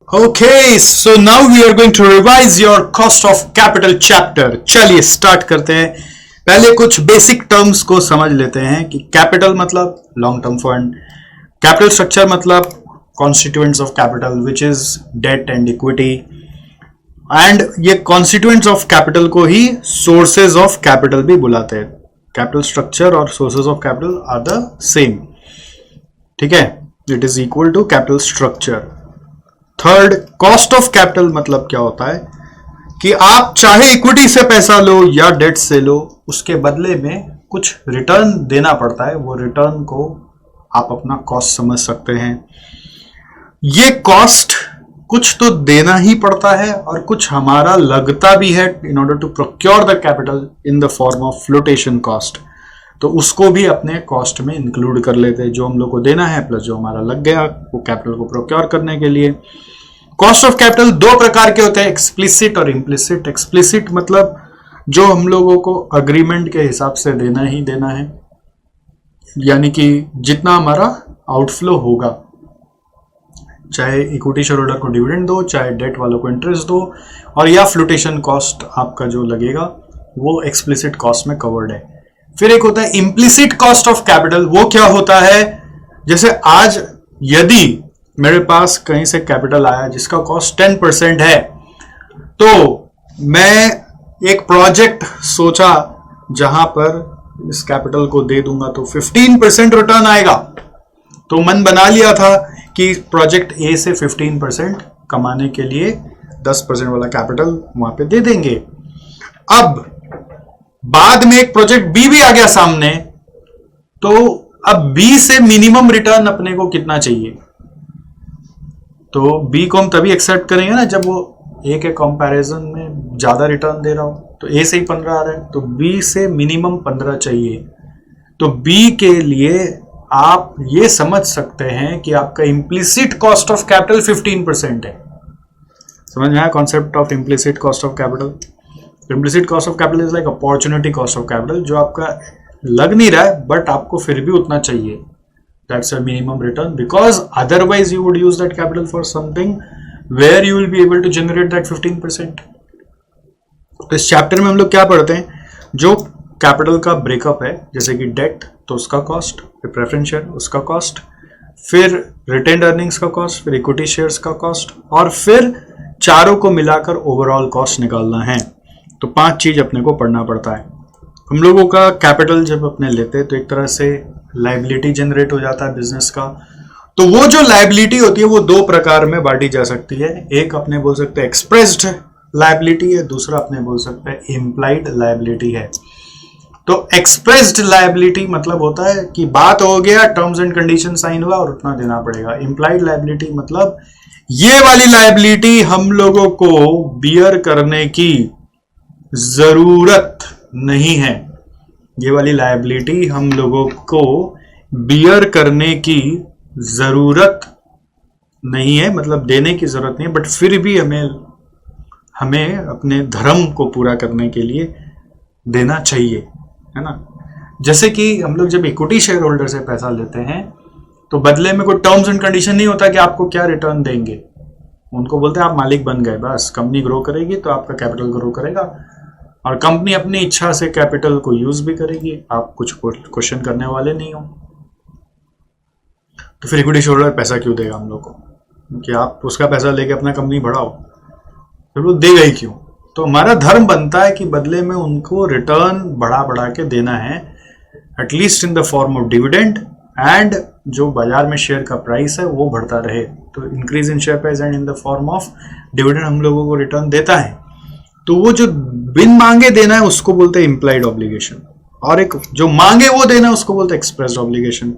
Okay, so now we are going to revise your cost of capital chapter. चलिए start करते हैं. पहले कुछ बेसिक टर्म्स को समझ लेते हैं कि कैपिटल मतलब long term fund, capital structure मतलब constituents of capital which is debt and equity, and ये कॉन्स्टिट्यूएंट्स ऑफ कैपिटल को ही सोर्सेज ऑफ कैपिटल भी बुलाते हैं. कैपिटल स्ट्रक्चर और sources of capital are the same. ठीक है, it is equal to capital structure. Third, cost of capital मतलब क्या होता है कि आप चाहे इक्विटी से पैसा लो या डेट से लो, उसके बदले में कुछ रिटर्न देना पड़ता है. वो रिटर्न को आप अपना कॉस्ट समझ सकते हैं. ये कॉस्ट कुछ तो देना ही पड़ता है और कुछ हमारा लगता भी है in order to procure the capital in the form of flotation cost. तो उसको भी अपने कॉस्ट में इंक्लूड कर लेते हैं. जो हम लोग को देना है प्लस जो हमारा लग गया वो कैपिटल को प्रोक्योर करने के लिए. कॉस्ट ऑफ कैपिटल दो प्रकार के होते हैं, एक्सप्लिसिट और इम्प्लिसिट. एक्सप्लिसिट मतलब जो हम लोगों को अग्रीमेंट के हिसाब से देना ही देना है, यानी कि जितना हमारा आउटफ्लो होगा, चाहे इक्विटी शेयर होल्डर को डिविडेंड दो, चाहे डेट वालों को इंटरेस्ट दो, और या फ्लोटेशन कॉस्ट आपका जो लगेगा वो एक्सप्लिसिट कॉस्ट में कवर्ड है. फिर एक होता है इम्प्लिसिट कॉस्ट ऑफ कैपिटल. वो क्या होता है, जैसे आज यदि मेरे पास कहीं से कैपिटल आया जिसका कॉस्ट 10% है, तो मैं एक प्रोजेक्ट सोचा जहां पर इस कैपिटल को दे दूंगा तो 15% रिटर्न आएगा. तो मन बना लिया था कि प्रोजेक्ट ए से 15% कमाने के लिए 10% वाला कैपिटल वहां पे दे देंगे. अब बाद में एक प्रोजेक्ट बी भी आ गया सामने, तो अब बी से मिनिमम रिटर्न अपने को कितना चाहिए. तो बी को हम तभी एक्सेप्ट करेंगे ना जब वो ए के कंपैरिजन में ज्यादा रिटर्न दे रहा हो. तो ए से ही 15 आ रहा है तो बी से मिनिमम 15 चाहिए. तो बी के लिए आप ये समझ सकते हैं कि आपका इम्प्लिसिट कॉस्ट ऑफ कैपिटल 15% है. समझ में आया concept of implicit cost of capital. Implicit cost of capital is like opportunity cost of capital, जो आपका लग नहीं रहा है बट आपको फिर भी उतना चाहिए. That's a minimum return, because otherwise you would use that capital for something where you will be able to generate that 15%. तो इस चैप्टर में हम लोग क्या पढ़ते हैं, जो कैपिटल का ब्रेकअप है, जैसे कि डेट तो उसका कॉस्ट, फिर प्रेफरेंस शेयर उसका कॉस्ट, फिर रिटेन्ड अर्निंग्स का कॉस्ट, फिर इक्विटी शेयर्स का कॉस्ट, और फिर चारों को मिलाकर ओवरऑल कॉस्ट निकालना है. तो 5 चीज अपने को पढ़ना पड़ता है. हम लोगों का कैपिटल जब अपने लेते हैं तो एक तरह से लाइबिलिटी जनरेट हो जाता है बिजनेस का. तो वो जो लाइबिलिटी होती है वो दो प्रकार में बांटी जा सकती है. एक अपने बोल सकते हैं एक्सप्रेस्ड लाइबिलिटी है, दूसरा अपने बोल सकते हैं इम्प्लाइड लाइबिलिटी है. तो एक्सप्रेस्ड लाइबिलिटी मतलब होता है कि बात हो गया, टर्म्स एंड कंडीशन साइन हुआ और उतना देना पड़ेगा. इम्प्लाइड लाइबिलिटी मतलब ये वाली लाइबिलिटी हम लोगों को बियर करने की जरूरत नहीं है. ये वाली लायबिलिटी हम लोगों को बियर करने की जरूरत नहीं है, मतलब देने की जरूरत नहीं है, बट फिर भी हमें अपने धर्म को पूरा करने के लिए देना चाहिए, है ना. जैसे कि हम लोग जब इक्विटी शेयर होल्डर से पैसा लेते हैं तो बदले में कोई टर्म्स एंड कंडीशन नहीं होता कि आपको क्या रिटर्न देंगे. उनको बोलते हैं आप मालिक बन गए, बस कंपनी ग्रो करेगी तो आपका कैपिटल ग्रो करेगा और कंपनी अपनी इच्छा से कैपिटल को यूज भी करेगी, आप कुछ क्वेश्चन करने वाले नहीं हो. तो फिर इक्विटी शेयर होल्डर पैसा क्यों देगा हम लोग को, कि आप उसका पैसा लेके अपना कंपनी बढ़ाओ, फिर वो देगा ही क्यों. तो हमारा धर्म बनता है कि बदले में उनको रिटर्न बढ़ा बढ़ा के देना है, at least in the form of dividend, and जो बाजार में शेयर का प्राइस है वो बढ़ता रहे. तो increase in share price and in the form of dividend हम लोगों को रिटर्न देता है. तो वो जो बिन मांगे देना है उसको बोलते हैं इम्प्लाइड ऑब्लिगेशन, और एक जो मांगे वो देना है उसको बोलते हैं एक्सप्रेस्ड ऑब्लिगेशन.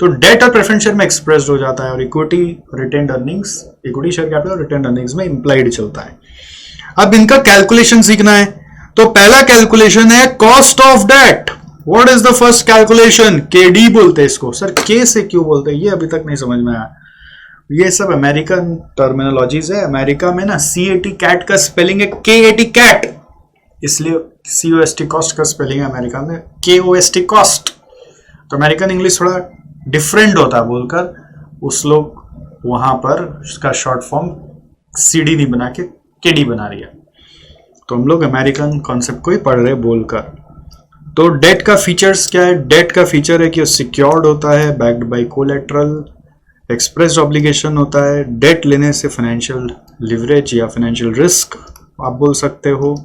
तो डेट और प्रेफरेंस शेयर में एक्सप्रेस्ड हो जाता है और equity retained earnings, equity share capital और रिटेन्ड अर्निंग्स में इम्प्लाइड चलता है. अब इनका कैलकुलेशन सीखना है. तो पहला कैलकुलेशन है cost of debt. What is the first calculation, KD बोलते हैं इसको. सर के से क्यों बोलते हैं, ये अभी तक नहीं समझ में आया. ये सब अमेरिकन टर्मिनोलॉजीज है. अमेरिका में ना CAT कैट का स्पेलिंग है KAT कैट, इसलिए COST कॉस्ट का स्पेलिंग है अमेरिका में KOST कॉस्ट. तो अमेरिकन इंग्लिश थोड़ा डिफरेंट होता है बोलकर उस लोग वहां पर उसका शॉर्ट फॉर्म सीडी नहीं बना के केडी बना रही है। तो हम लोग अमेरिकन कॉन्सेप्ट को ही पढ़ रहे बोलकर। तो डेट का फीचर्स क्या है? डेट का फीचर है कि सिक्योर्ड होता है, backed by collateral, express obligation होता है। डेट लेने से फाइनेंशियल लिवरेज या फाइनेंशियल रिस्क आप बोल सकते हो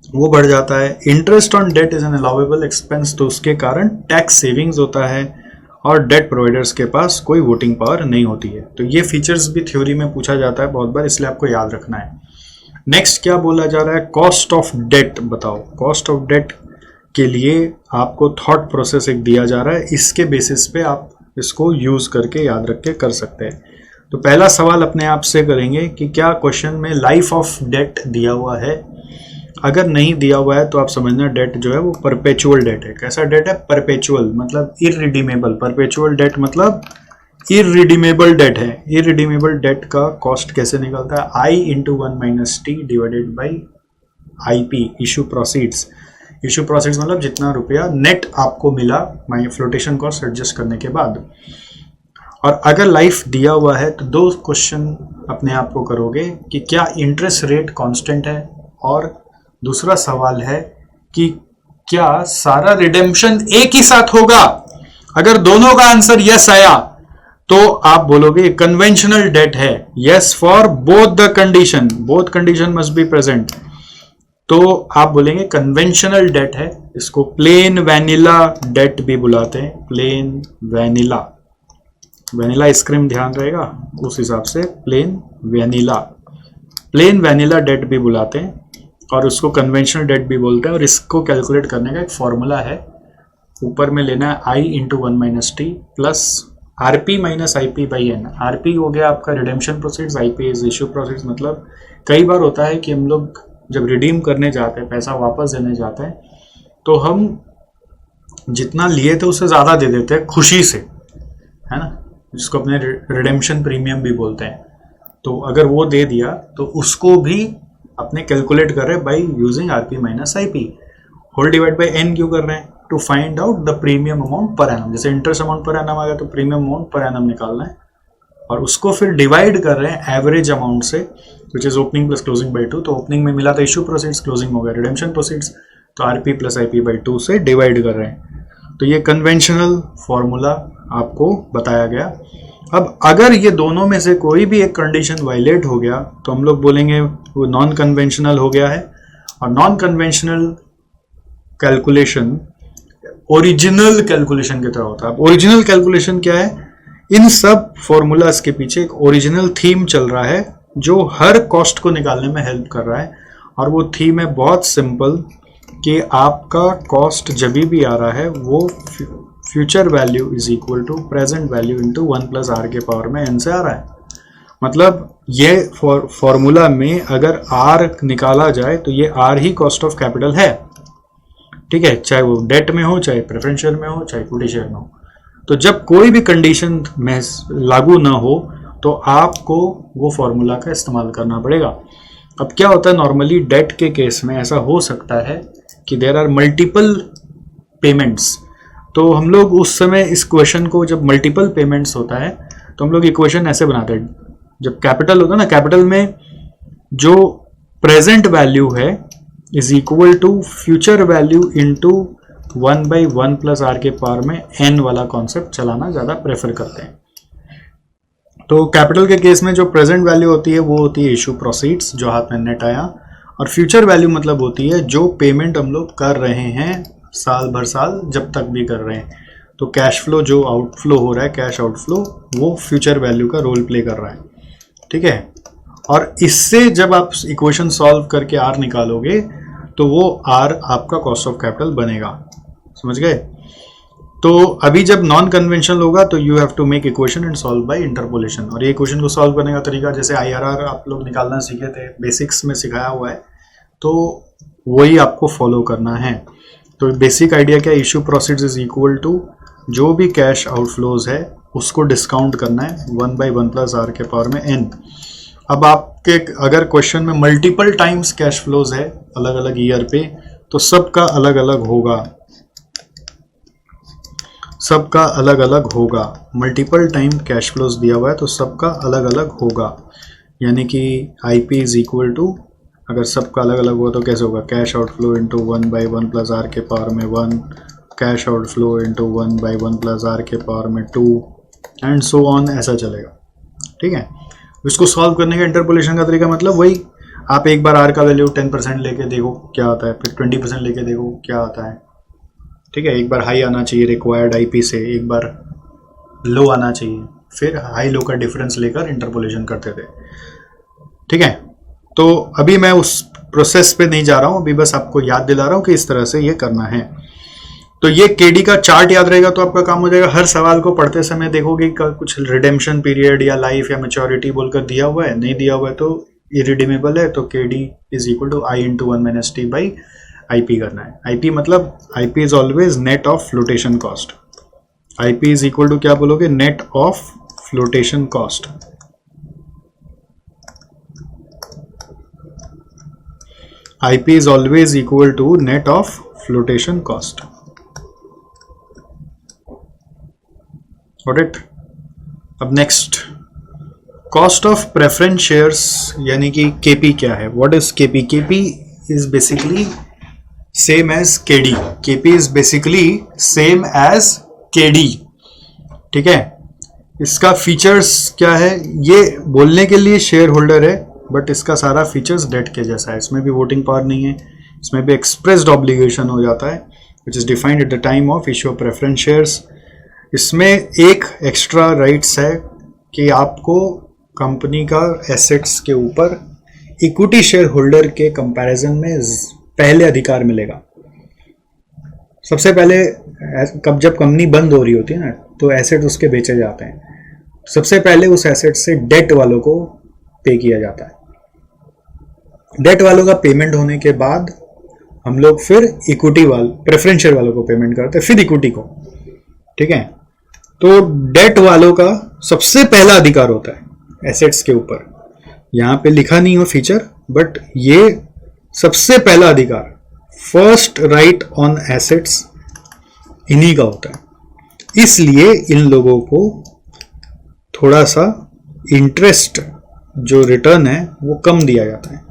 वो बढ़ जाता है। Interest on debt is an allowable expense, तो उसके कारण टैक्स सेविंग्स होता है और डेट प्रोवाइडर्स के पास कोई वोटिंग पावर नहीं होती है। तो ये फीचर्स भी थ्योरी में पूछा जाता है बहुत बार, इसलिए आपको याद रखना है। नेक्स्ट क्या बोला जा रहा है? कॉस्ट ऑफ डेट बताओ। कॉस्ट ऑफ डेट के लिए आपको थॉट प्रोसेस एक दिया जा रहा है, इसके बेसिस पे आप इसको यूज करके याद रख के कर सकते हैं। तो पहला सवाल अपने आप से करेंगे कि क्या क्वेश्चन में लाइफ ऑफ डेट दिया हुआ है? अगर नहीं दिया हुआ है तो आप समझना डेट जो है वो परपेचुअल डेट है। कैसा डेट है? परपेचुअल मतलब इररिडीमेबल। परपेचुअल डेट मतलब इररिडीमेबल डेट है। इररिडीमेबल डेट का कॉस्ट कैसे निकलता है? I into 1 - t divided by IP issue proceeds. Issue proceeds मतलब जितना रुपया नेट आपको मिला फ्लोटेशन कॉस्ट एडजस्ट करने के बाद। और अगर लाइफ दिया हुआ है तो दो क्वेश्चन अपने आप को करोगे कि क्या इंटरेस्ट रेट कांस्टेंट है, और दूसरा सवाल है कि क्या सारा रिडेम्पशन एक ही साथ होगा। अगर दोनों का आंसर यस आया तो आप बोलोगे कन्वेंशनल डेट है। Yes for both the condition, both condition must be present, तो आप बोलेंगे कन्वेंशनल डेट है। इसको प्लेन वैनिला डेट भी बुलाते हैं। प्लेन वैनिला, वैनिला आइसक्रीम ध्यान रहेगा उस हिसाब से प्लेन वैनिला डेट भी बुलाते हैं, और उसको कन्वेंशनल डेट भी बोलते हैं। और इसको कैलकुलेट करने का एक फॉर्मूला है, ऊपर में लेना है I into 1 - t plus RP - IP by N। RP हो गया आपका redemption proceeds, IP is issue proceeds. मतलब कई बार होता है कि हम लोग जब रिडीम करने जाते हैं, पैसा वापस देने जाते हैं, तो हम जितना लिए थे उससे ज़्यादा दे देते हैं खुशी से, है ना, जिसको अपने रिडेम्पशन प्रीमियम भी बोलते हैं। तो अगर वो दे दिया तो उसको भी अपने कैलकुलेट कर रहे हैं by using RP - IP। Whole divide by N क्यों कर रहे हैं? To find out the premium amount per annum. जैसे इंटरेस्ट अमाउंट पर एनम आ गया तो प्रीमियम अमाउंट पर एनम निकालना है, और उसको फिर डिवाइड कर रहे हैं एवरेज अमाउंट से, which is opening plus closing by 2। तो ओपनिंग में मिला था इशू प्रोसीड्स, क्लोजिंग हो गया रिडेम्पशन प्रोसीड्स, तो RP + IP बाई 2 से डिवाइड कर रहे हैं। तो ये कन्वेंशनल फॉर्मूला आपको बताया गया। अब अगर ये दोनों में से कोई भी एक कंडीशन वायलेट हो गया तो हम लोग बोलेंगे वो नॉन कन्वेंशनल हो गया है। और non conventional calculation original calculation की तरह होता है। ओरिजिनल कैलकुलेशन क्या है? इन सब फॉर्मूलाज के पीछे एक ओरिजिनल थीम चल रहा है जो हर कॉस्ट को निकालने में हेल्प कर रहा है, और वो थीम है बहुत सिंपल कि आपका कॉस्ट जब भी आ रहा है वो future value is equal to present value into 1 + r के पावर में n से आ रहा है। मतलब ये फॉर्मूला में अगर r निकाला जाए तो ये r he cost of capital है, ठीक है, चाहे वो डेट में हो, चाहे प्रेफरेंशियल में हो, चाहे इक्विटी शेयर में हो। तो जब कोई भी कंडीशन में लागू ना हो तो आपको वो फॉर्मूला का इस्तेमाल करना पड़ेगा। अब क्या होता है, नॉर्मली डेट के केस में ऐसा हो सकता है कि देयर आर मल्टीपल पेमेंट्स। तो हम लोग उस समय इस क्वेश्चन को, जब मल्टीपल पेमेंट्स होता है तो हम लोग इक्वेशन ऐसे बनाते हैं। जब कैपिटल होता है ना, कैपिटल में जो प्रेजेंट वैल्यू है is equal to future value into 1/1 + r के पावर में n वाला कॉन्सेप्ट चलाना ज़्यादा प्रेफर करते हैं। तो कैपिटल के केस में जो प्रेजेंट वैल्यू होती है वो होती है इशू प्रोसीड्स, जो हाथ में नेट आया, और फ्यूचर वैल्यू मतलब होती है जो पेमेंट हम लोग कर रहे हैं साल भर साल जब तक भी कर रहे हैं। तो कैश फ्लो जो आउटफ्लो हो रहा है, कैश आउटफ्लो, वो फ्यूचर वैल्यू का रोल प्ले कर रहा है, ठीक है। और इससे जब आप इक्वेशन सॉल्व करके r निकालोगे तो वो r आपका कॉस्ट ऑफ कैपिटल बनेगा, समझ गए। तो अभी जब नॉन कन्वेंशनल होगा तो you have to make equation and solve by interpolation. और ये इक्वेशन को सॉल्व करने का तरीका जैसे IRR आप लोग निकालना सीखे थे, बेसिक्स में सिखाया हुआ है, तो वही आपको फॉलो करना है। तो बेसिक आइडिया क्या है, issue proceeds is equal to जो भी कैश आउटफ्लोज है उसको डिस्काउंट करना है 1/1 + r के पावर में n। अब आपके अगर क्वेश्चन में मल्टीपल टाइम्स कैश फ्लोज है अलग अलग ईयर पे, तो सबका अलग अलग होगा, सबका अलग अलग होगा। मल्टीपल टाइम कैश फ्लोज दिया हुआ है तो सबका अलग अलग होगा। यानी कि IP इज इक्वल टू, अगर सबका अलग अलग हुआ तो कैसे होगा, cash outflow into 1/1 plus R के पावर में 1, cash outflow into 1/1 plus R के पावर में 2 एंड सो ऑन, ऐसा चलेगा। ठीक है, इसको सॉल्व करने का इंटरपोलेशन का तरीका मतलब वही, आप एक बार आर का वैल्यू 10% लेके देखो क्या आता है, फिर 20% लेके देखो क्या आता है। ठीक है, एक बार हाई आना चाहिए रिक्वायर्ड IP से, एक बार लो आना चाहिए, फिर हाई लो का डिफरेंस लेकर इंटरपोलेशन करते थे। ठीक है, तो अभी मैं उस प्रोसेस पे नहीं जा रहा हूं, अभी बस आपको याद दिला रहा हूं कि इस तरह से ये करना है। तो ये KD का चार्ट याद रहेगा तो आपका काम हो जाएगा। हर सवाल को पढ़ते समय देखोगे कुछ रिडेम्पशन पीरियड या लाइफ या मैच्योरिटी बोलकर दिया हुआ है, नहीं दिया हुआ है तो इरिडीमेबल है, तो KD is equal to I into 1 - T by IP करना है। IP मतलब IP is always net of flotation cost. IP is equal to क्या बोलोगे, net of flotation cost. IP is always equal to net of flotation cost. Got it? अब next, cost of preference shares यानी कि KP क्या है, what is KP? KP is basically same as KD। KP is basically same as KD। ठीक है, इसका features क्या है, ये बोलने के लिए शेयर होल्डर है बट इसका सारा फीचर्स डेट के जैसा है। इसमें भी वोटिंग पावर नहीं है, इसमें भी एक्सप्रेस्ड ऑब्लिगेशन हो जाता है which is defined at the time of issue of preference shares. इसमें एक एक्स्ट्रा राइट्स है कि आपको कंपनी का एसेट्स के ऊपर इक्विटी शेयर होल्डर के कंपैरिजन में पहले अधिकार मिलेगा। सबसे पहले जब कंपनी बंद हो रही होती है ना, तो एसेट उसके बेचे जाते हैं, सबसे पहले उस एसेट से डेट वालों को पे किया जाता है। डेट वालों का पेमेंट होने के बाद हम लोग फिर इक्विटी वाले प्रेफरेंस शेयर वालों को पेमेंट करते हैं, फिर इक्विटी को। ठीक है, तो डेट वालों का सबसे पहला अधिकार होता है एसेट्स के ऊपर। यहां पे लिखा नहीं हो फीचर, बट ये सबसे पहला अधिकार, फर्स्ट राइट ऑन एसेट्स इन्हीं का होता है। इसलिए इन लोगों को थोड़ा सा इंटरेस्ट जो रिटर्न है वो कम दिया जाता है।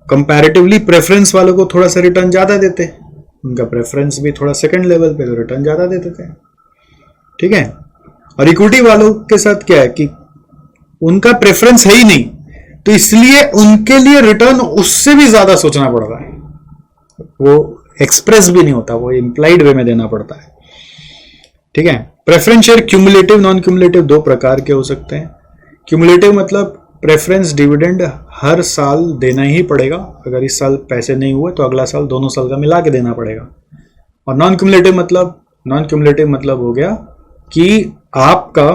कंपैरेटिवली प्रेफरेंस वालों को थोड़ा सा रिटर्न ज्यादा देते हैं, उनका प्रेफरेंस भी थोड़ा सेकंड लेवल पे, तो रिटर्न ज्यादा देते थे। ठीक है, और इक्विटी वालों के साथ क्या है कि उनका प्रेफरेंस है ही नहीं, तो इसलिए उनके लिए रिटर्न उससे भी ज्यादा सोचना पड़ रहा है, वो एक्सप्रेस भी नहीं होता, वो इंप्लाइड वे में देना पड़ता है। ठीक है, preference share cumulative non cumulative दो प्रकार के हो सकते हैं। क्यूमुलेटिव मतलब प्रेफरेंस डिविडेंड हर साल देना ही पड़ेगा, अगर इस साल पैसे नहीं हुए तो अगला साल दोनों साल का मिला के देना पड़ेगा। और नॉन क्यूमुलेटिव मतलब हो गया कि आपका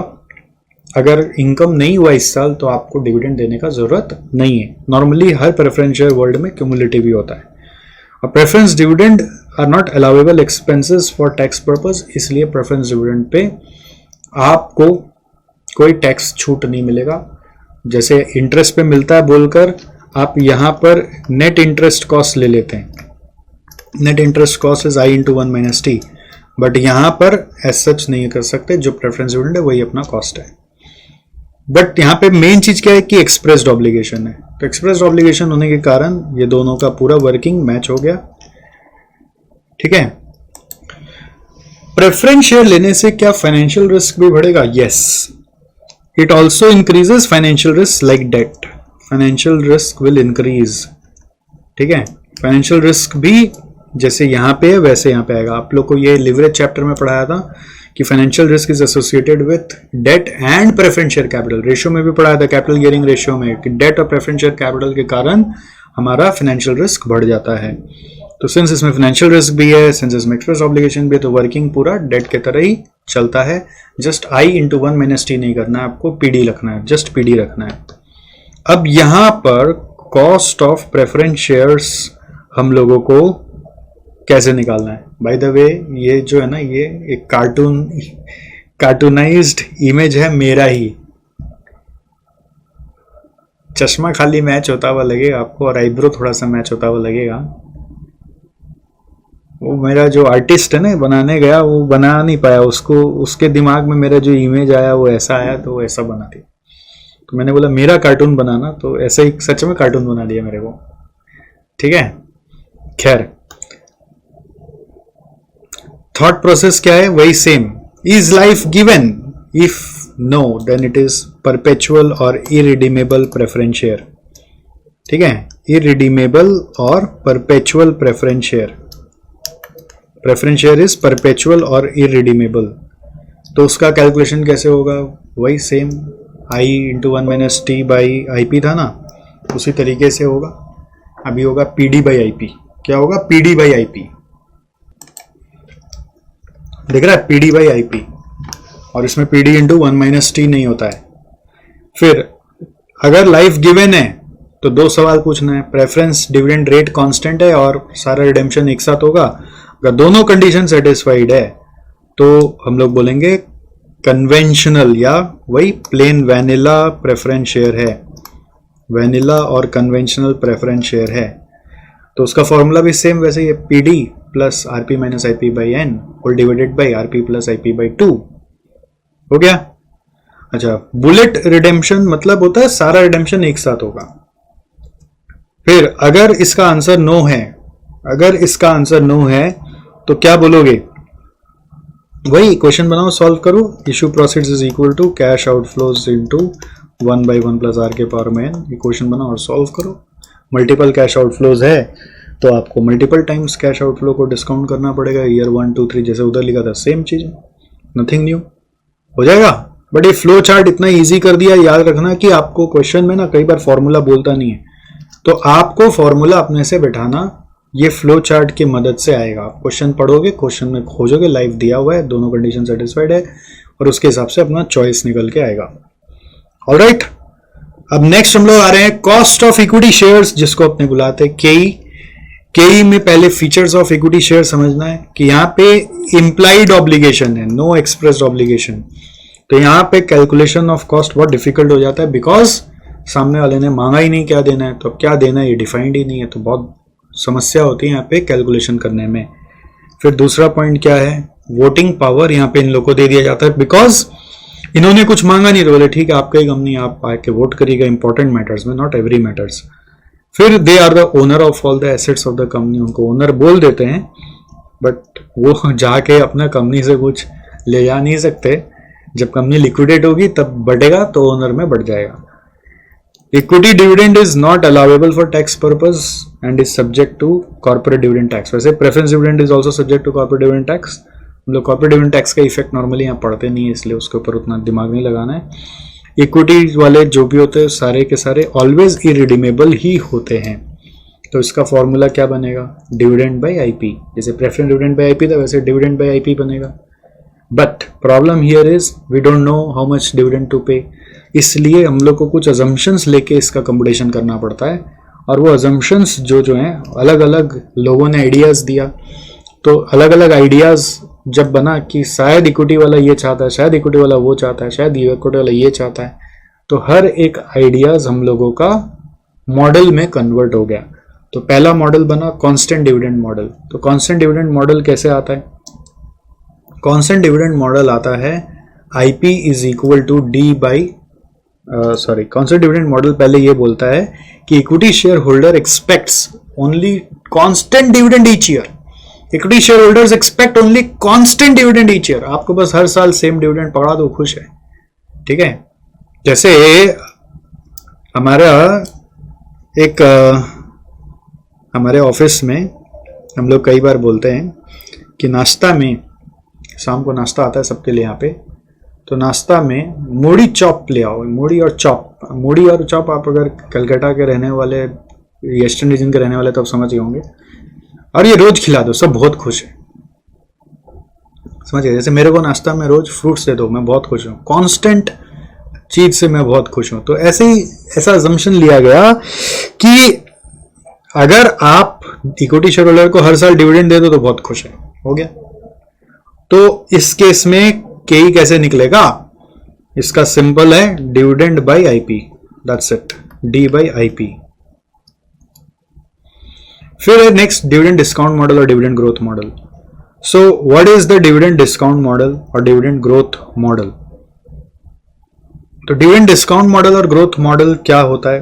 अगर इनकम नहीं हुआ इस साल तो आपको डिविडेंड देने का जरूरत नहीं है। नॉर्मली हर प्रेफरेंस शेयर वर्ल्ड में क्यूमुलेटिव ही होता है। और preference dividend are not allowable expenses for tax purpose, इसलिए प्रेफरेंस डिविडेंड पे आपको कोई टैक्स छूट नहीं मिलेगा। जैसे इंटरेस्ट पे मिलता है बोलकर आप यहां पर नेट इंटरेस्ट कॉस्ट ले लेते हैं, net interest cost is I into 1 - T, but यहां पर एज सच नहीं कर सकते, जो प्रेफरेंस डिविडेंड है वही अपना कॉस्ट है। बट यहां पे मेन चीज क्या है कि एक्सप्रेस्ड ऑब्लिगेशन है, तो एक्सप्रेस्ड ऑब्लिगेशन होने के कारण ये दोनों का पूरा वर्किंग मैच हो गया। ठीक है, प्रेफरेंस शेयर लेने से क्या फाइनेंशियल रिस्क भी बढ़ेगा? Yes, it also increases financial risk like debt, financial risk will increase. ठीक है, फाइनेंशियल रिस्क भी जैसे यहां पे है वैसे यहां पे आएगा। आप लोग को ये लिवरेज चैप्टर में पढ़ाया था कि financial risk is associated with debt and preference share capital. Ratio में भी पढ़ाया था, कैपिटल गियरिंग रेशियो में, कि डेट और प्रेफरेंस शेयर कैपिटल के कारण हमारा फाइनेंशियल रिस्क बढ़ जाता है। तो सिंस इसमें फाइनेंशियल रिस्क भी है, सिंस इसमें एक्सप्रेस ऑब्लिगेशन भी है, तो वर्किंग पूरा डेट के तरह ही चलता है। जस्ट I इंटू 1 - T नहीं करना है, आपको PD रखना है, जस्ट PD रखना है। अब यहां पर कॉस्ट ऑफ प्रेफरेंस शेयर्स हम लोगों को कैसे निकालना है? बाय द वे ये जो है ना, ये एक कार्टूनाइज्ड इमेज है मेरा ही। चश्मा खाली मैच होता हुआ लगेगा आपको और आईब्रो थोड़ा सा मैच होता हुआ लगेगा। वो मेरा जो आर्टिस्ट है ना बनाने गया, वो बना नहीं पाया, उसको उसके दिमाग में मेरा जो इमेज आया वो ऐसा आया, तो वो ऐसा बना दिया। तो मैंने बोला मेरा कार्टून बनाना, तो ऐसे ही सच में कार्टून बना दिया मेरे को। ठीक है, खैर थॉट प्रोसेस क्या है, वही same. Is life given? If no then it is perpetual और इरिडीमेबल प्रेफरेंस शेयर। ठीक है, इरिडीमेबल और perpetual preference share. Preference share is perpetual और इरिडीमेबल। तो उसका कैलकुलेशन कैसे होगा, वही same, i into 1 minus T by I P था ना, उसी तरीके से होगा। अभी होगा P D by I P. क्या होगा, P D by I P. देख रहा है, P D by I P, और इसमें P D into 1 minus T नहीं होता है। फिर अगर लाइफ गिवन है तो दो सवाल पूछना है, प्रेफरेंस डिविडेंड रेट कांस्टेंट है और सारा रिडेम्पशन एक साथ होगा। अगर दोनों कंडीशन सेटिस्फाइड है तो हम लोग बोलेंगे कन्वेंशनल या वही प्लेन वैनिला प्रेफरेंस शेयर है। वैनिला और कन्वेंशनल प्रेफरेंस शेयर है। तो उसका फॉर्मूला भी सेम वैसे ही, P D plus R P minus I P by N whole divided by R P plus I P by 2 हो गया। अच्छा, बुलेट रिडेम्पशन मतलब होता है सारा रिडेम्पशन एक साथ होगा। फिर अगर इसका आंसर नो है, अगर इसका आंसर नो है तो क्या बोलोगे, वही क्वेश्चन बनाओ, सॉल्व करो। Issue proceeds is equal to cash outflows into 1 by 1 plus R के पावर में एन। क्वेश्चन बनाओ और सॉल्व करो। मल्टीपल कैश आउटफ्लोज है तो आपको मल्टीपल टाइम्स कैश आउटफ्लो को डिस्काउंट करना पड़ेगा। ईयर 1 2 3 जैसे उधर लिखा था, सेम चीज है, नथिंग न्यू, हो जाएगा। बट ये फ्लो चार्ट इतना इजी कर दिया, याद रखना कि आपको क्वेश्चन में ना कई बार फॉर्मूला बोलता नहीं है, तो आपको फॉर्मूला अपने से बैठाना, ये फ्लो चार्ट की मदद से आएगा। आप क्वेश्चन पढ़ोगे, क्वेश्चन में खोजोगे, लाइफ दिया हुआ है, दोनों कंडीशन सेटिस्फाइड है, और उसके हिसाब से अपना चॉइस निकल के आएगा। ऑलराइट, अब नेक्स्ट हम लोग आ रहे हैं कॉस्ट ऑफ इक्विटी शेयर्स, जिसको अपने बुलाते हैं केई। केई में पहले फीचर्स ऑफ इक्विटी शेयर समझना है कि यहाँ पे इंप्लाइड ऑब्लिगेशन है, नो एक्सप्रेस्ड ऑब्लिगेशन। तो यहाँ पे कैलकुलेशन ऑफ कॉस्ट बहुत डिफिकल्ट हो जाता है, बिकॉज सामने वाले ने मांगा ही नहीं क्या देना है, तो क्या देना है ये डिफाइंड ही नहीं है, तो बहुत समस्या होती है यहाँ पे कैलकुलेशन करने में। फिर दूसरा पॉइंट क्या है, वोटिंग पावर यहाँ पे इन लोगों को दे दिया जाता है, बिकॉज इन्होंने कुछ मांगा नहीं, तो बोले ठीक है आपका ही कंपनी, आप आके वोट करिएगा इंपॉर्टेंट मैटर्स में, नॉट एवरी मैटर्स। फिर they are the owner of all the assets of the company, उनको ओनर बोल देते हैं, बट वो जाके अपना कंपनी से कुछ ले जा नहीं सकते। जब कंपनी लिक्विडेट होगी तब बढ़ेगा, तो ओनर में बढ़ जाएगा। Equity dividend is not allowable for tax purpose and is subject to corporate dividend tax. वैसे preference dividend is also subject to corporate dividend tax. हम लोग कॉर्पोरेट डिविडेंड टैक्स का इफेक्ट नॉर्मली यहाँ पढ़ते नहीं है, इसलिए उसके ऊपर उतना दिमाग नहीं लगाना है। इक्विटी वाले जो भी होते हैं सारे के सारे ऑलवेज इरिडीमेबल ही होते हैं। तो इसका फॉर्मूला क्या बनेगा, डिविडेंड बाई आईपी। जैसे प्रेफरेंस डिविडेंड बाई आईपी था, वैसे डिविडेंड बाई आईपी बनेगा। But problem here is we don't know how much dividend to pay, इसलिए हम लोग को कुछ अजम्पशंस लेके इसका कंप्यूटेशन करना पड़ता है। और वो अजम्पशंस जो हैं अलग अलग लोगों ने आइडियाज दिया, तो अलग अलग आइडियाज जब बना कि शायद इक्विटी वाला ये चाहता है, शायद इक्विटी वाला वो चाहता है, शायद इक्विटी वाला ये चाहता है, तो हर एक आइडियाज हम लोगों का मॉडल में कन्वर्ट हो गया। तो पहला मॉडल बना कांस्टेंट डिविडेंड मॉडल। तो कांस्टेंट डिविडेंड मॉडल कैसे आता है, कांस्टेंट डिविडेंड मॉडल आता है IP is equal to D by constant dividend model पहले ये बोलता है कि equity share holder expects only constant dividend each year. Equity share holders expect only constant dividend each year. आपको बस हर साल सेम डिविडेंड पड़ा दो, खुश है। ठीक है, जैसे हमारा एक हमारे ऑफिस में हम लोग कई बार बोलते हैं कि नाश्ता में, शाम को नाश्ता आता है सबके लिए यहाँ पे, तो नाश्ता में मूढ़ी चॉप ले आओ। मूढ़ी और चॉप, मूढ़ी और चॉप आप अगर कलकत्ता के रहने वाले, ईस्टर्न रीजन के रहने वाले तो आप समझ गए होंगे, और ये रोज खिला दो, सब बहुत खुश है। समझिए, जैसे मेरे को नाश्ता में रोज फ्रूट्स दे दो, मैं बहुत खुश हूँ, कांस्टेंट चीज से मैं बहुत खुश हूँ। तो ऐसे ही ऐसा अजम्पशन लिया गया कि अगर आप इक्विटी शेयर होल्डर को हर साल डिविडेंड दे दो तो बहुत खुश है, हो गया। तो इस केस में केई कैसे निकलेगा, इसका सिंपल है dividend by IP, that's it, D by IP. फिर है नेक्स्ट डिविडेंड डिस्काउंट मॉडल और dividend growth model. So what is the dividend discount model और डिविडेंड ग्रोथ मॉडल? तो डिविडेंड डिस्काउंट मॉडल और ग्रोथ मॉडल क्या होता है,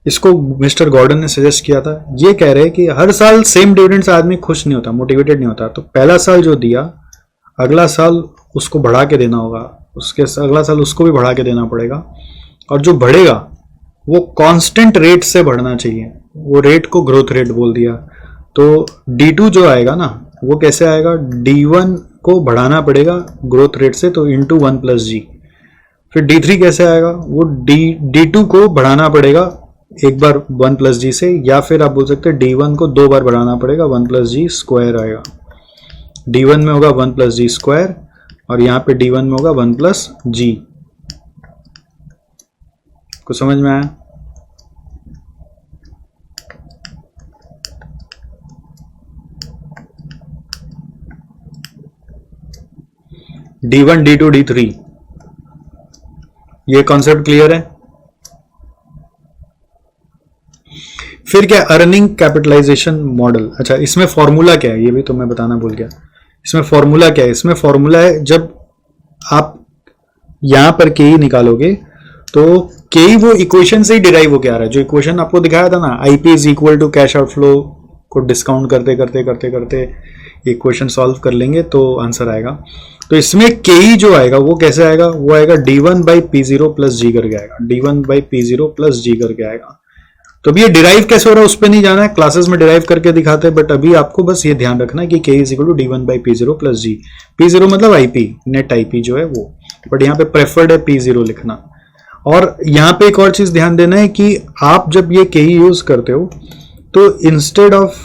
इसको मिस्टर गॉर्डन ने सजेस्ट किया था। ये कह रहे हैं कि हर साल सेम डिविडेंड से आदमी खुश नहीं होता, मोटिवेटेड नहीं होता, तो पहला साल जो दिया अगला साल उसको बढ़ा के देना होगा, उसके अगला साल उसको भी बढ़ा के देना पड़ेगा, और जो बढ़ेगा वो कांस्टेंट रेट से बढ़ना चाहिए, वो रेट को ग्रोथ रेट बोल दिया। तो D2 जो आएगा ना वो कैसे आएगा, D1 को बढ़ाना पड़ेगा ग्रोथ रेट से, तो इंटू 1+G। फिर D3 कैसे आएगा, वो D2 को बढ़ाना पड़ेगा एक बार 1+G से, या फिर आप बोल सकते हैं D1 को 2 बार बढ़ाना पड़ेगा 1+G स्क्वायर आएगा। D1 में होगा 1+G स्क्वायर और यहाँ पे D1 में होगा 1+G। कुछ समझ में आया? D1, D2, D3, ये कॉन्सेप्ट क्लियर है? फिर क्या, अर्निंग कैपिटलाइजेशन मॉडल। अच्छा, इसमें फॉर्मूला क्या है ये भी तो मैं बताना भूल गया। इसमें फॉर्मूला क्या है, इसमें फॉर्मूला है जब आप यहां पर के निकालोगे तो के वो इक्वेशन से ही डिराइव होकर आ रहा है, जो इक्वेशन आपको दिखाया था ना, IP is equal to cash outflow को डिस्काउंट करते करते करते करते इक्वेशन सॉल्व कर लेंगे तो आंसर आएगा। तो इसमें के जो आएगा वो कैसे आएगा, वो आएगा D1/P0+G करके आएगा, D1/P0+G करके आएगा। तो अभी ये डिराइव कैसे हो रहा है उस पर नहीं जाना है, क्लासेस में डिराइव करके दिखाते हैं, बट अभी आपको बस ये ध्यान रखना है कि K is equal to D1/P0+G। P0 मतलब आईपी, नेट आईपी जो है वो, बट यहाँ पे प्रेफर्ड है P0 लिखना। और यहाँ पे एक और चीज ध्यान देना है कि आप जब ये K यूज करते हो तो instead of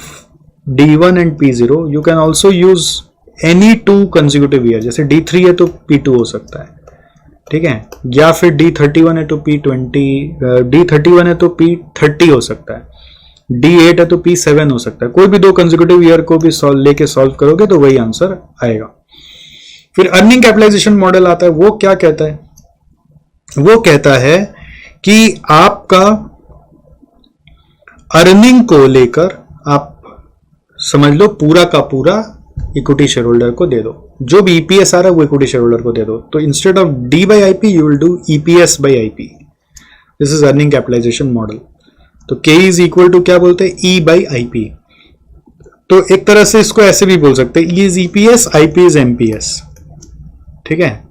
D1 and P0 you can also use any 2 consecutive year, जैसे D3 है तो P2 हो सकता है, ठीक है, या फिर D31 है तो P20, D31 है तो P30 हो सकता है, D8 है तो P7 हो सकता है। कोई भी 2 कंसेक्यूटिव ईयर को भी लेके सॉल्व करोगे तो वही आंसर आएगा। फिर अर्निंग कैपिटलाइजेशन मॉडल आता है, वो क्या कहता है, वो कहता है कि आपका अर्निंग को लेकर आप समझ लो पूरा का पूरा इक्विटी शेयर होल्डर को दे दो, जो भी ईपीएस आ रहा है वो इक्विटी शेयर होल्डर को दे दो। तो instead of D/IP you will do EPS/IP। This is earning capitalization model. तो K इज इक्वल टू क्या बोलते हैं, E/IP। तो एक तरह से इसको ऐसे भी बोल सकते हैं, E is EPS, IP is MPS, ठीक है।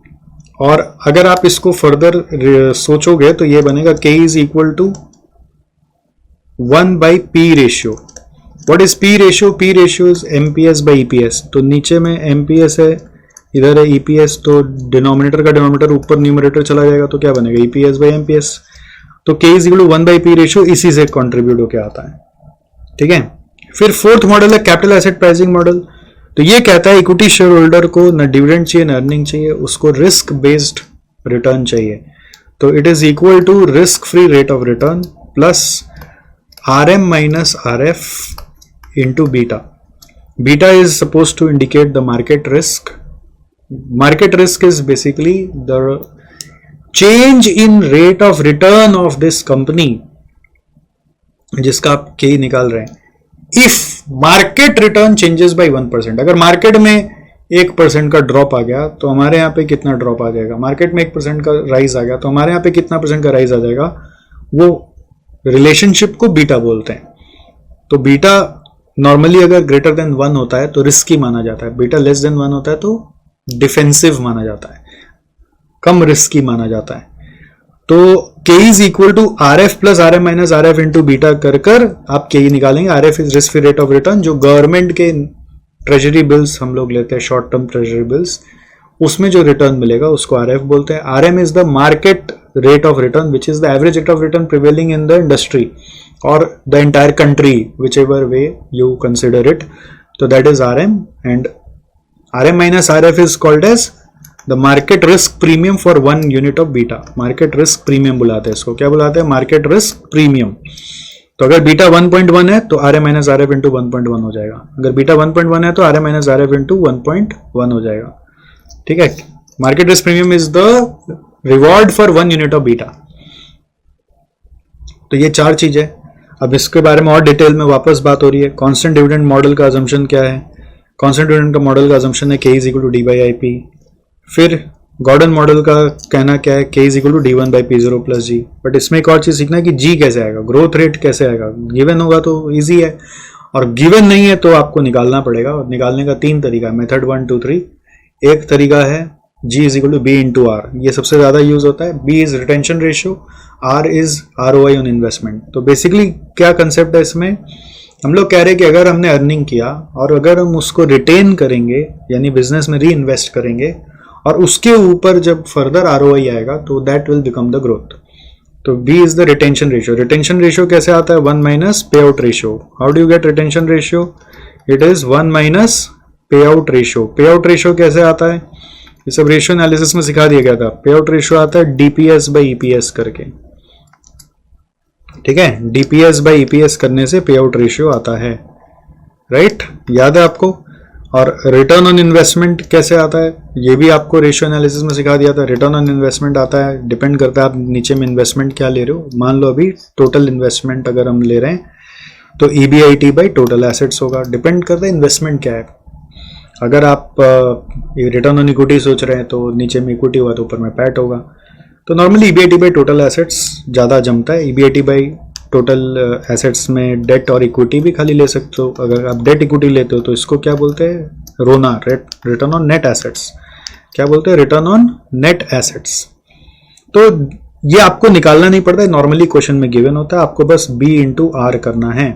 और अगर आप इसको फर्दर सोचोगे तो ये बनेगा K is equal to 1/P ratio. What is P ratio, P ratio is MPS/EPS। तो नीचे में MPS है, इधर है EPS, तो डिनोमिनेटर का डिनोमिनेटर ऊपर न्यूमरेटर चला जाएगा तो क्या बनेगा, EPS/MPS। तो K is equal to 1/P ratio, इसी से कंट्रीब्यूट होकर आता है, ठीक है। फिर फोर्थ मॉडल है कैपिटल एसेट प्राइसिंग मॉडल। तो ये कहता है इक्विटी शेयर होल्डर को न डिविडेंड चाहिए न अर्निंग चाहिए, उसको रिस्क बेस्ड रिटर्न चाहिए। तो it is equal to risk free rate of return plus RM minus RF into beta. Beta is supposed to indicate the market risk. Market risk is basically the change in rate of return of this company, जिसका आप K निकाल रहे हैं। If market return changes by 1%, अगर market में 1% का drop आ गया तो हमारे यहाँ पे कितना ड्रॉप आ जाएगा, मार्केट में 1% का राइज आ गया तो हमारे यहाँ पे कितना % का राइज आ जाएगा, वो रिलेशनशिप को बीटा बोलते हैं। तो बीटा नॉर्मली अगर ग्रेटर देन 1 होता है तो रिस्की माना जाता है, बीटा लेस देन 1 होता है तो डिफेंसिव माना जाता है, कम रिस्की माना जाता है। तो K is equal to RF plus RM minus RF into beta कर आप K निकालेंगे। RF is risk free rate of return, जो गवर्नमेंट के ट्रेजरी बिल्स हम लोग लेते हैं, शॉर्ट टर्म ट्रेजरी बिल्स, उसमें जो रिटर्न मिलेगा उसको RF बोलते हैं। RM is the market rate of return, which is the average rate of return prevailing in the industry or the entire country, whichever way you consider it. So that is RM, and RM minus RF is called as the market risk premium for 1 unit of beta. Market risk premium बुलाते हैं इसको, क्या बुलाते हैं, market risk premium। तो अगर beta 1.1 है तो RM minus RF into 1.1 हो जाएगा, अगर बीटा 1.1 है तो RM minus RF into 1.1 हो जाएगा, ठीक है। Market risk premium is the reward for 1 unit of beta. तो ये 4 चीज है। अब इसके बारे में और डिटेल में वापस बात हो रही है। कांस्टेंट डिविडेंड मॉडल का अजम्पशन क्या है, कांस्टेंट डिविडेंड का मॉडल का अजम्पशन है K is equal to D/IP। फिर गॉर्डन मॉडल का कहना क्या है, k is equal to d1 by p0 plus G. But इसमें एक और चीज सीखना है कि g कैसे आएगा, ग्रोथ रेट कैसे आएगा। गिवन होगा तो इजी है, और गिवन नहीं है तो आपको निकालना पड़ेगा। और निकालने का 3 तरीका है, मेथड 1 2 3। एक तरीका है g is equal to b into R, ये सबसे ज्यादा यूज होता है। b is retention ratio, r is ROI on investment. तो बेसिकली क्या कंसेप्ट है इसमें, हम लोग कह रहे हैं कि अगर हमने अर्निंग किया और अगर हम उसको रिटेन करेंगे यानी बिजनेस में री इन्वेस्ट करेंगे और उसके ऊपर जब फर्दर ROI आएगा तो that will become the growth. तो B is the retention ratio. Retention ratio कैसे आता है, 1 माइनस पे out ratio. How do you get retention ratio, it is 1 minus पे आउट रेशियो। पे आउट रेशियो कैसे आता है, ये सब रेशियो एनालिसिस में सिखा दिया गया था। पे आउट रेशियो आता है DPS बाई EPS करके, ठीक है। DPS बाई EPS करने से पे आउट रेशियो आता है, राइट, याद है आपको। और रिटर्न ऑन इन्वेस्टमेंट कैसे आता है, ये भी आपको रेशियो एनालिसिस में सिखा दिया था। रिटर्न ऑन इन्वेस्टमेंट आता है, डिपेंड करता है आप नीचे में इन्वेस्टमेंट क्या ले रहे हो। मान लो अभी टोटल इन्वेस्टमेंट अगर हम ले रहे हैं तो EBIT बाई टोटल एसेट्स होगा, डिपेंड करता है इन्वेस्टमेंट क्या है। अगर आप रिटर्न ऑन इक्विटी सोच रहे हैं तो नीचे में इक्विटी होगा तो ऊपर में पैट होगा। तो normally EBIT by total assets ज़्यादा जमता है। EBIT बाई टोटल एसेट्स में डेट और इक्विटी भी खाली ले सकते हो। अगर आप डेट इक्विटी लेते हो तो इसको क्या बोलते हैं, रोना, रिटर्न ऑन नेट एसेट्स। क्या बोलते हैं, रिटर्न ऑन नेट एसेट्स। तो ये आपको निकालना नहीं पड़ता है, नॉर्मली क्वेश्चन में गिवन होता है, आपको बस B इंटू आर करना है।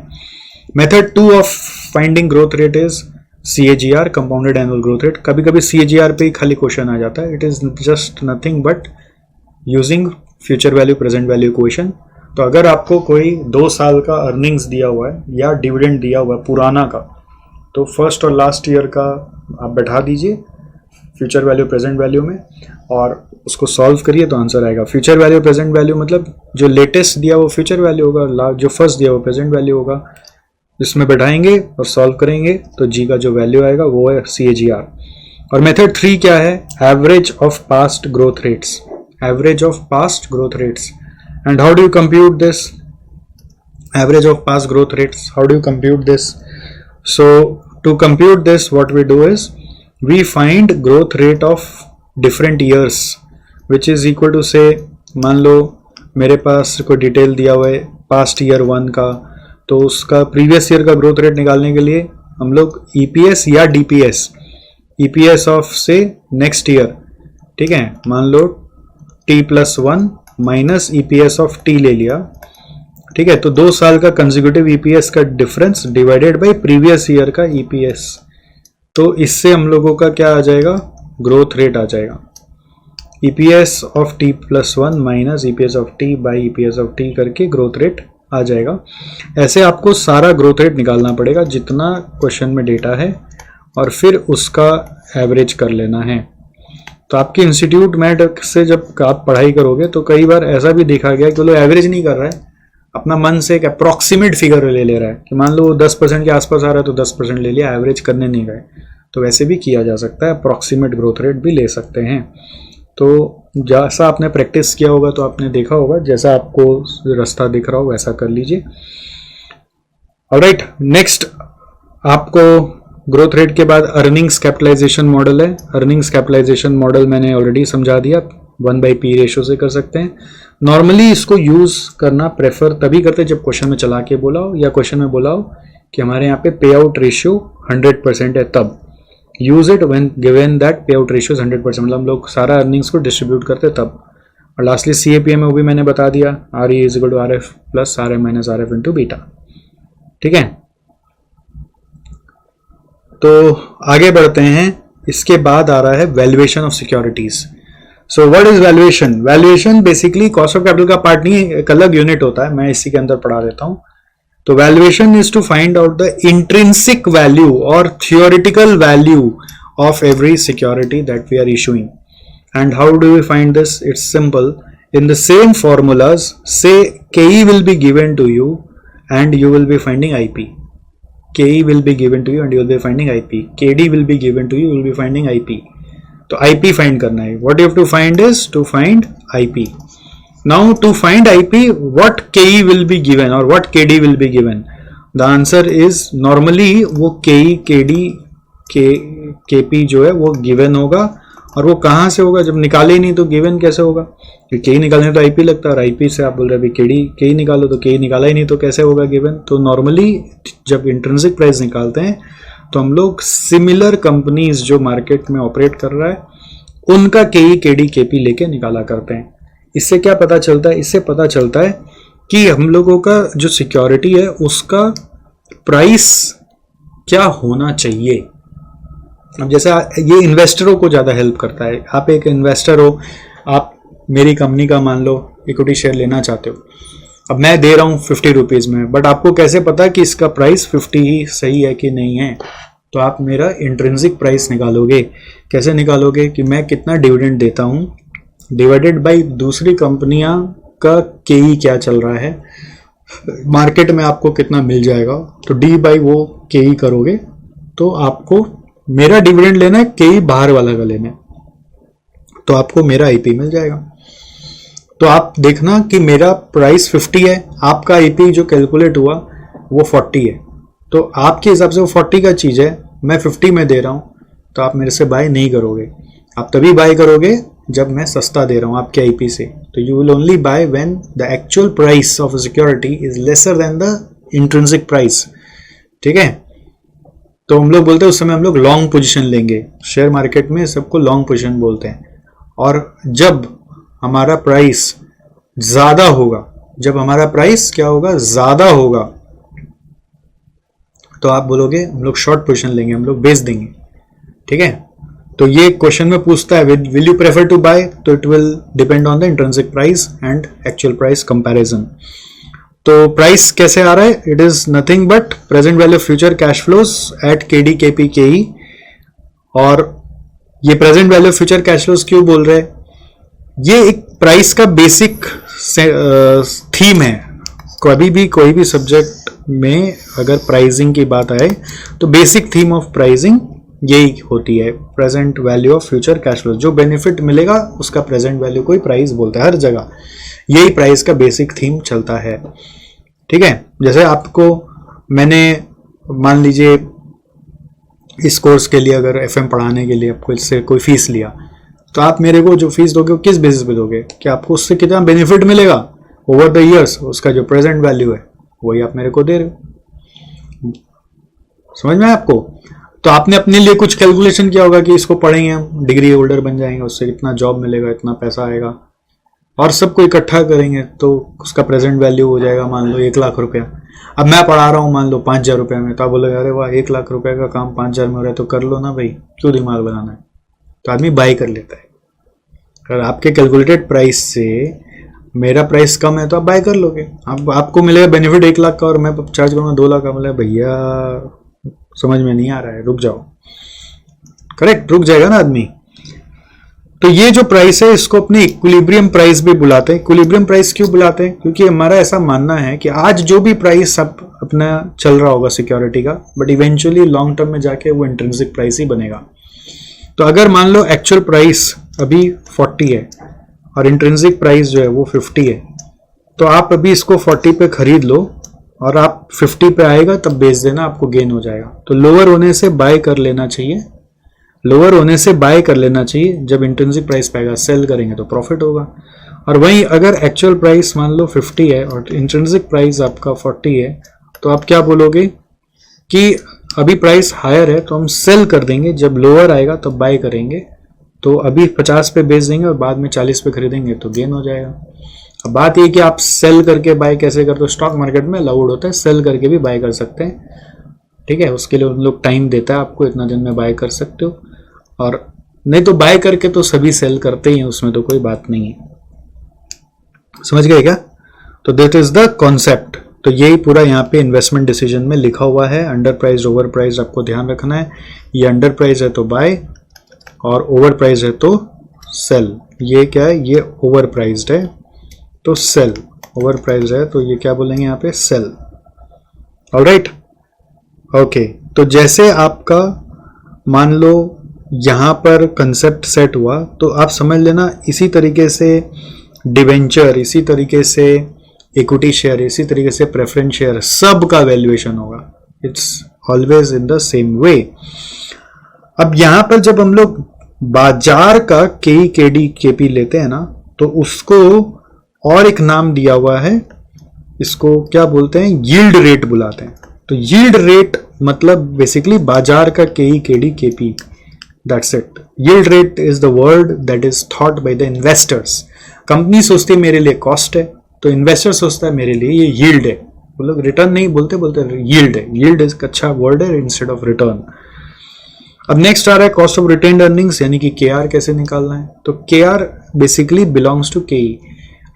Method 2 of finding growth rate is CAGR, compounded annual growth rate. कभी कभी CAGR पे ही खाली क्वेश्चन आ जाता है। It is just nothing but using future value present value equation. तो अगर आपको कोई 2 साल का अर्निंग्स दिया हुआ है या डिविडेंड दिया हुआ है पुराना का, तो फर्स्ट और लास्ट ईयर का आप बैठा दीजिए फ्यूचर वैल्यू प्रेजेंट वैल्यू में और उसको सॉल्व करिए तो आंसर आएगा। फ्यूचर वैल्यू प्रेजेंट वैल्यू मतलब जो लेटेस्ट दिया वो फ्यूचर वैल्यू होगा, जो फर्स्ट दिया वो प्रेजेंट वैल्यू होगा। इसमें बैठाएंगे और सॉल्व करेंगे तो जी का जो वैल्यू आएगा वो है CAGR। और मेथड 3 क्या है, average of past growth rates. Average of past growth rates. And how do you compute this? Average of past growth rates. How do you compute this? So to compute this, what we do is we find growth rate of different years, which is equal to say, मान लो मेरे पास कोई detail दिया हुआ है past year 1 का, तो उसका previous year का ग्रोथ रेट निकालने के लिए हम लोग EPS या DPS, EPS ऑफ से नेक्स्ट ईयर, ठीक है, मान लो T+1 minus EPS of T ले लिया, ठीक है। तो 2 साल का कंसेक्यूटिव EPS का difference divided by previous year का EPS, तो इससे हम लोगों का क्या आ जाएगा, ग्रोथ रेट आ जाएगा। EPS of T+1 minus EPS of T by EPS of T करके ग्रोथ रेट आ जाएगा। ऐसे आपको सारा ग्रोथ रेट निकालना पड़ेगा जितना क्वेश्चन में डेटा है और फिर उसका एवरेज कर लेना है। तो आपके इंस्टीट्यूट में से जब आप पढ़ाई करोगे तो कई बार ऐसा भी देखा गया कि वो लोग एवरेज नहीं कर रहा है, अपना मन से एक अप्रॉक्सीमेट फिगर ले रहा है कि मान लो 10% के आसपास आ रहा है तो 10% ले लिया, एवरेज करने नहीं गए। तो वैसे भी किया जा सकता है, अप्रॉक्सीमेट ग्रोथ रेट भी ले सकते हैं। तो जैसा आपने प्रैक्टिस किया होगा तो आपने देखा होगा, जैसा आपको रास्ता दिख रहा हो वैसा कर लीजिए। ऑलराइट, नेक्स्ट आपको ग्रोथ रेट के बाद अर्निंग्स कैपिटलाइजेशन मॉडल है। अर्निंग्स कैपिटलाइजेशन मॉडल मैंने ऑलरेडी समझा दिया, 1/P रेशियो से कर सकते हैं। नॉर्मली इसको यूज करना प्रेफर तभी करते हैं जब क्वेश्चन में चला के बोला हो या क्वेश्चन में बोला हो कि हमारे यहाँ पे पे आउट रेशियो 100% है, तब use it when given that पे आउट रेशियो 100%, मतलब हम लोग सारा अर्निंग्स को डिस्ट्रीब्यूट करते तब। और लास्टली CAPM में वो भी मैंने बता दिया, RE is equal to RF plus RM minus RF into beta, ठीक है। तो आगे बढ़ते हैं, इसके बाद आ रहा है valuation of securities. So what is valuation? Valuation basically cost of capital का पार्ट नहीं, एक अलग यूनिट होता है, मैं इसी के अंदर पढ़ा देता हूं। तो valuation is to find out the intrinsic value और theoretical value of every security that we are issuing. And how do we find this? It's simple, in the same formulas से KE will be given to you and you will be finding IP. KE will be given to you and you will be finding IP. KD will be given to you, you will be finding IP. तो IP find करना है. What you have to find is to find IP. Now to find IP, what KE will be given or what KD will be given? The answer is normally वो KE, KD, KP जो है वो given होगा और वो कहाँ से होगा, जब निकाले ही नहीं तो गिवन कैसे होगा, के निकालने तो आईपी लगता है, और आईपी से आप बोल रहे हैं के निकालो, तो के निकाला ही नहीं तो कैसे होगा गिवन। तो नॉर्मली जब इंट्रिंसिक प्राइस निकालते हैं तो हम लोग सिमिलर कंपनीज जो मार्केट में ऑपरेट कर रहा है उनका केई केडी केपी लेके निकाला करते हैं। इससे क्या पता चलता है, इससे पता चलता है कि हम लोगों का जो सिक्योरिटी है उसका प्राइस क्या होना चाहिए। अब जैसे ये इन्वेस्टरों को ज़्यादा हेल्प करता है। आप एक इन्वेस्टर हो, आप मेरी कंपनी का मान लो इक्विटी शेयर लेना चाहते हो, अब मैं दे रहा हूँ 50 रुपीज़ में, बट आपको कैसे पता कि इसका प्राइस 50 ही सही है कि नहीं है। तो आप मेरा इंट्रिंसिक प्राइस निकालोगे। कैसे निकालोगे कि मैं कितना डिविडेंड देता हूँ डिवाइडेड बाई दूसरी कंपनियां का केई क्या चल रहा है, मार्केट में आपको कितना मिल जाएगा, तो डी बाई वो केई करोगे तो आपको मेरा डिविडेंड लेना है, केई बाहर वाला का लेना है, तो आपको मेरा आईपी मिल जाएगा। तो आप देखना कि मेरा प्राइस 50 है, आपका आईपी जो कैलकुलेट हुआ वो 40 है, तो आपके हिसाब से वो 40 का चीज़ है, मैं 50 में दे रहा हूँ, तो आप मेरे से बाय नहीं करोगे। आप तभी बाय करोगे जब मैं सस्ता दे रहा हूँ आपके आईपी से। तो you will only by when the actual price of security is lesser than the intrinsic price. ठीक है, तो हम लोग बोलते हैं उस समय हम लोग लॉन्ग पोजीशन लेंगे। शेयर मार्केट में सबको लॉन्ग पोजीशन बोलते हैं। और जब हमारा प्राइस ज्यादा होगा, जब हमारा प्राइस क्या होगा, ज्यादा होगा, तो आप बोलोगे हम लोग शॉर्ट पोजीशन लेंगे, हम लोग बेच देंगे। ठीक है, तो ये क्वेश्चन में पूछता है will you prefer to buy, तो it will depend on the intrinsic price and actual price comparison. तो प्राइस कैसे आ रहा है, it is nothing but present value future cash flows at K D K P K E. और ये present value future cash flows क्यों बोल रहे हैं, ये एक प्राइस का बेसिक थीम है। कभी भी कोई भी सब्जेक्ट में अगर प्राइसिंग की बात आए तो बेसिक थीम ऑफ प्राइसिंग यही होती है, present value of future cash flow. जो बेनिफिट मिलेगा उसका प्रेजेंट वैल्यू कोई प्राइस बोलता है, हर जगह यही प्राइस का बेसिक थीम चलता है। ठीक है, जैसे आपको मैंने मान लीजिए इस कोर्स के लिए अगर एफएम पढ़ाने के लिए आपको इससे कोई फीस लिया, तो आप मेरे को जो फीस दोगे वो किस बेसिस पे दोगे, कि आपको उससे कितना बेनिफिट मिलेगा ओवर द ईयर्स, उसका जो प्रेजेंट वैल्यू है वही आप मेरे को दे रहे हो। समझ में आपको? तो आपने अपने लिए कुछ कैलकुलेशन किया होगा कि इसको पढ़ेंगे हम, डिग्री होल्डर बन जाएंगे, उससे इतना जॉब मिलेगा, इतना पैसा आएगा, और सबको इकट्ठा करेंगे तो उसका प्रेजेंट वैल्यू हो जाएगा मान लो 1 लाख रुपया। अब मैं पढ़ा रहा हूँ मान लो 5,000 रुपये में, तो आप बोलोगे अरे वाह 1 लाख रुपए का काम 5,000 में हो रहा है, तो कर लो ना भाई, क्यों दिमाग लगाना है। तो आदमी बाय कर लेता है। अगर आपके कैलकुलेटेड प्राइस से मेरा प्राइस कम है तो आप बाय कर लोगे, आपको मिलेगा बेनिफिट 1 लाख का और मैं चार्ज करूँगा 2 लाख का। बोले भैया समझ में नहीं आ रहा है, रुक जाओ। करेक्ट, रुक जाएगा ना आदमी। तो ये जो प्राइस है इसको अपने इक्विलिब्रियम प्राइस भी बुलाते हैं। इक्विलिब्रियम प्राइस क्यों बुलाते हैं, क्योंकि हमारा ऐसा मानना है कि आज जो भी प्राइस अपना चल रहा होगा सिक्योरिटी का, बट इवेंचुअली लॉन्ग टर्म में जाके वो इंट्रिंसिक प्राइस ही बनेगा। तो अगर मान लो एक्चुअल प्राइस अभी 40 है और इंट्रिंसिक प्राइस जो है वो 50 है, तो आप अभी इसको 40 पे खरीद लो और आप 50 पे आएगा तब बेच देना, आपको गेन हो जाएगा। तो लोअर होने से बाय कर लेना चाहिए, लोअर होने से बाय कर लेना चाहिए। जब इंट्रिंसिक प्राइस पाएगा सेल करेंगे तो प्रॉफिट होगा। और वहीं अगर एक्चुअल प्राइस मान लो 50 है और इंट्रिंसिक प्राइस आपका 40 है, तो आप क्या बोलोगे कि अभी प्राइस हायर है तो हम सेल कर देंगे, जब लोअर आएगा तब बाय करेंगे। तो अभी 50 पे बेच देंगे और बाद में 40 पे खरीदेंगे तो गेन हो जाएगा। अब बात ये कि आप सेल करके बाय कैसे करते हो, स्टॉक मार्केट में अलाउड होता है, सेल करके भी बाय कर सकते हैं। ठीक है, उसके लिए उन लोग टाइम देता है आपको, इतना दिन में बाय कर सकते हो। और नहीं तो बाय करके तो सभी सेल करते ही हैं, उसमें तो कोई बात नहीं है। समझ गए क्या? तो दैट इज द कॉन्सेप्ट। तो यही पूरा यहाँ पे इन्वेस्टमेंट डिसीजन में लिखा हुआ है। अंडर प्राइस ओवर प्राइस आपको ध्यान रखना है। ये अंडर प्राइस है तो बाय और ओवर प्राइस है तो सेल। ये क्या है, ये ओवर प्राइस्ड है तो सेल, ओवर प्राइस है तो ये क्या बोलेंगे यहाँ पे, सेल। Alright, okay. तो जैसे आपका मान लो यहाँ पर कंसेप्ट सेट हुआ, तो आप समझ लेना इसी तरीके से डिवेंचर, इसी तरीके से इक्विटी शेयर, इसी तरीके से प्रेफरेंस शेयर, सब का वैल्यूएशन होगा। It's always in the same way. अब यहाँ पर जब हम लोग बाजार का के केडी केपी लेते हैं ना, तो उसको और एक नाम दिया हुआ है, इसको क्या बोलते हैं, यील्ड रेट बुलाते हैं। तो यील्ड रेट मतलब बेसिकली बाजार का के KD KP, that's it. Yield rate is the word that is thought by the investors. Company सोचती है मेरे लिए कॉस्ट है, तो इन्वेस्टर सोचता है मेरे लिए ये यील्ड है। वो लोग रिटर्न नहीं बोलते, बोलते यील्ड है। यील्ड इज अच्छा वर्ड है इंस्टेड ऑफ रिटर्न। अब नेक्स्ट आ रहा है कॉस्ट ऑफ रिटेन्ड अर्निंग्स, यानी कि केआर कैसे निकालना है। तो केआर बेसिकली बिलोंग्स टू केई।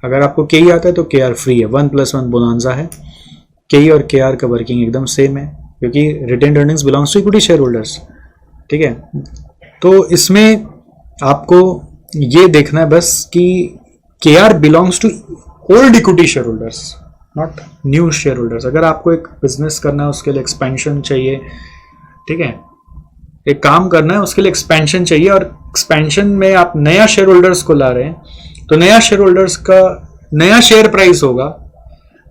अगर आपको केई आता है तो केआर फ्री है, 1+1 बोनांजा है। केई और केआर का वर्किंग एकदम सेम है, क्योंकि retained earnings belongs to equity share holders. ठीक है, तो इसमें आपको ये देखना है बस कि KR belongs to old equity share holders, not new share holders. अगर आपको एक बिजनेस करना है, उसके लिए एक्सपेंशन चाहिए, ठीक है, एक काम करना है उसके लिए एक्सपेंशन चाहिए, और एक्सपेंशन में आप नया शेयर होल्डर्स को ला रहे हैं, तो नया शेयर होल्डर्स का नया शेयर प्राइस होगा,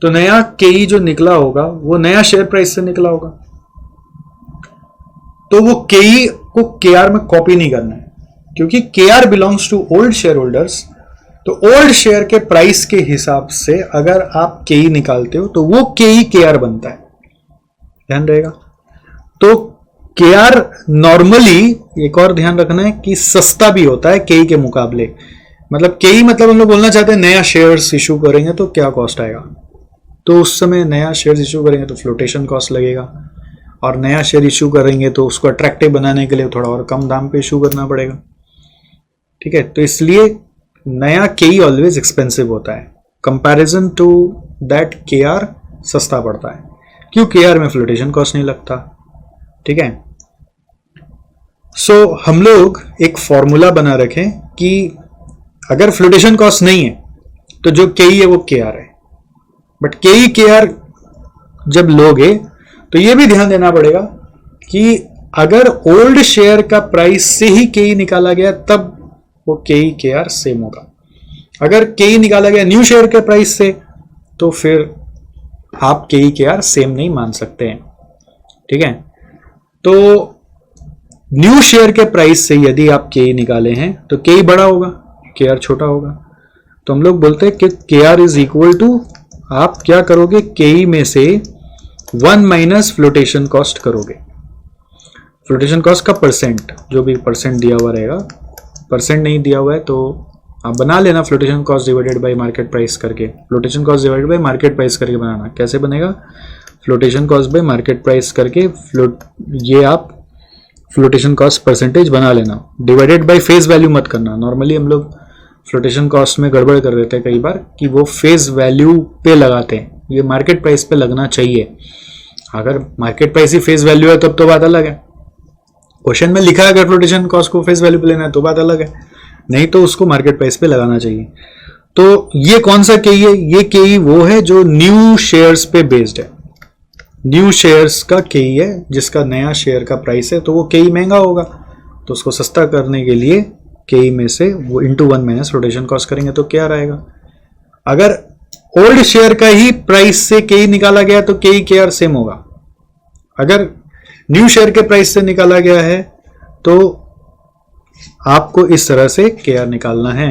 तो नया केई जो निकला होगा वो नया शेयर प्राइस से निकला होगा। तो वो केई को केआर में कॉपी नहीं करना है, क्योंकि KR belongs to old share holders. तो ओल्ड शेयर के प्राइस के हिसाब से अगर आप केई निकालते हो तो वो केई केआर बनता है, ध्यान रहेगा। तो केआर नॉर्मली एक और ध्यान रखना है कि सस्ता भी होता है केई के मुकाबले। मतलब केई मतलब हम लोग बोलना चाहते हैं नया शेयर्स इशू करेंगे तो क्या कॉस्ट आएगा, तो उस समय नया शेयर्स इशू करेंगे तो फ्लोटेशन कॉस्ट लगेगा, और नया शेयर इशू करेंगे तो उसको अट्रैक्टिव बनाने के लिए थोड़ा और कम दाम पे इशू करना पड़ेगा। ठीक है, तो इसलिए नया केई ऑलवेज एक्सपेंसिव होता है, कंपैरिजन टू दैट केआर सस्ता पड़ता है, क्यों, केआर में फ्लोटेशन कॉस्ट नहीं लगता। ठीक है, सो हम लोग एक फॉर्मूला बना रखें कि अगर फ्लोटेशन कॉस्ट नहीं है तो जो केई है वो केआर है, बट केई केआर जब लोगे तो ये भी ध्यान देना पड़ेगा कि अगर ओल्ड शेयर का प्राइस से ही केई निकाला गया तब वो केई केआर सेम होगा। अगर केई निकाला गया न्यू शेयर के प्राइस से तो फिर आप केई केआर सेम नहीं मान सकते हैं। ठीक है, तो न्यू शेयर के प्राइस से यदि आप केई निकाले हैं तो केई बड़ा होगा, केआर छोटा होगा। तो हम लोग बोलते हैं कि केआर इज इक्वल टू, आप क्या करोगे, केई में से 1 माइनस फ्लोटेशन कॉस्ट करोगे। फ्लोटेशन कॉस्ट का परसेंट, जो भी परसेंट दिया हुआ रहेगा, परसेंट नहीं दिया हुआ है तो आप बना लेना flotation cost divided by market price करके। Flotation cost divided by market price करके बनाना, कैसे बनेगा, flotation cost by market price करके ये आप फ्लोटेशन कॉस्ट परसेंटेज बना लेना, डिवाइडेड बाय फेस वैल्यू मत करना। नॉर्मली हम लोग फ्लोटेशन कॉस्ट में गड़बड़ कर देते हैं कई बार कि वो फेस वैल्यू पे लगाते हैं, ये मार्केट प्राइस पे लगना चाहिए। अगर मार्केट प्राइस ही फेस वैल्यू है तब तो बात अलग है, क्वेश्चन में लिखा है अगर फ्लोटेशन कॉस्ट को फेस वैल्यू पे लेना है तो बात अलग है, नहीं तो उसको मार्केट प्राइस पे लगाना चाहिए। तो ये कौन सा केई है, ये केई वो है जो न्यू शेयर्स पे बेस्ड है, न्यू शेयर्स का केई है जिसका नया शेयर का प्राइस है, तो वो केई महंगा होगा, तो उसको सस्ता करने के लिए केई में से वो इंटू 1 माइनस फ्लोटेशन कॉस्ट करेंगे तो क्या रहेगा। अगर ओल्ड शेयर का ही प्राइस से केई निकाला गया तो केई केआर सेम होगा, अगर न्यू शेयर के प्राइस से निकाला गया है तो आपको इस तरह से केआर निकालना है।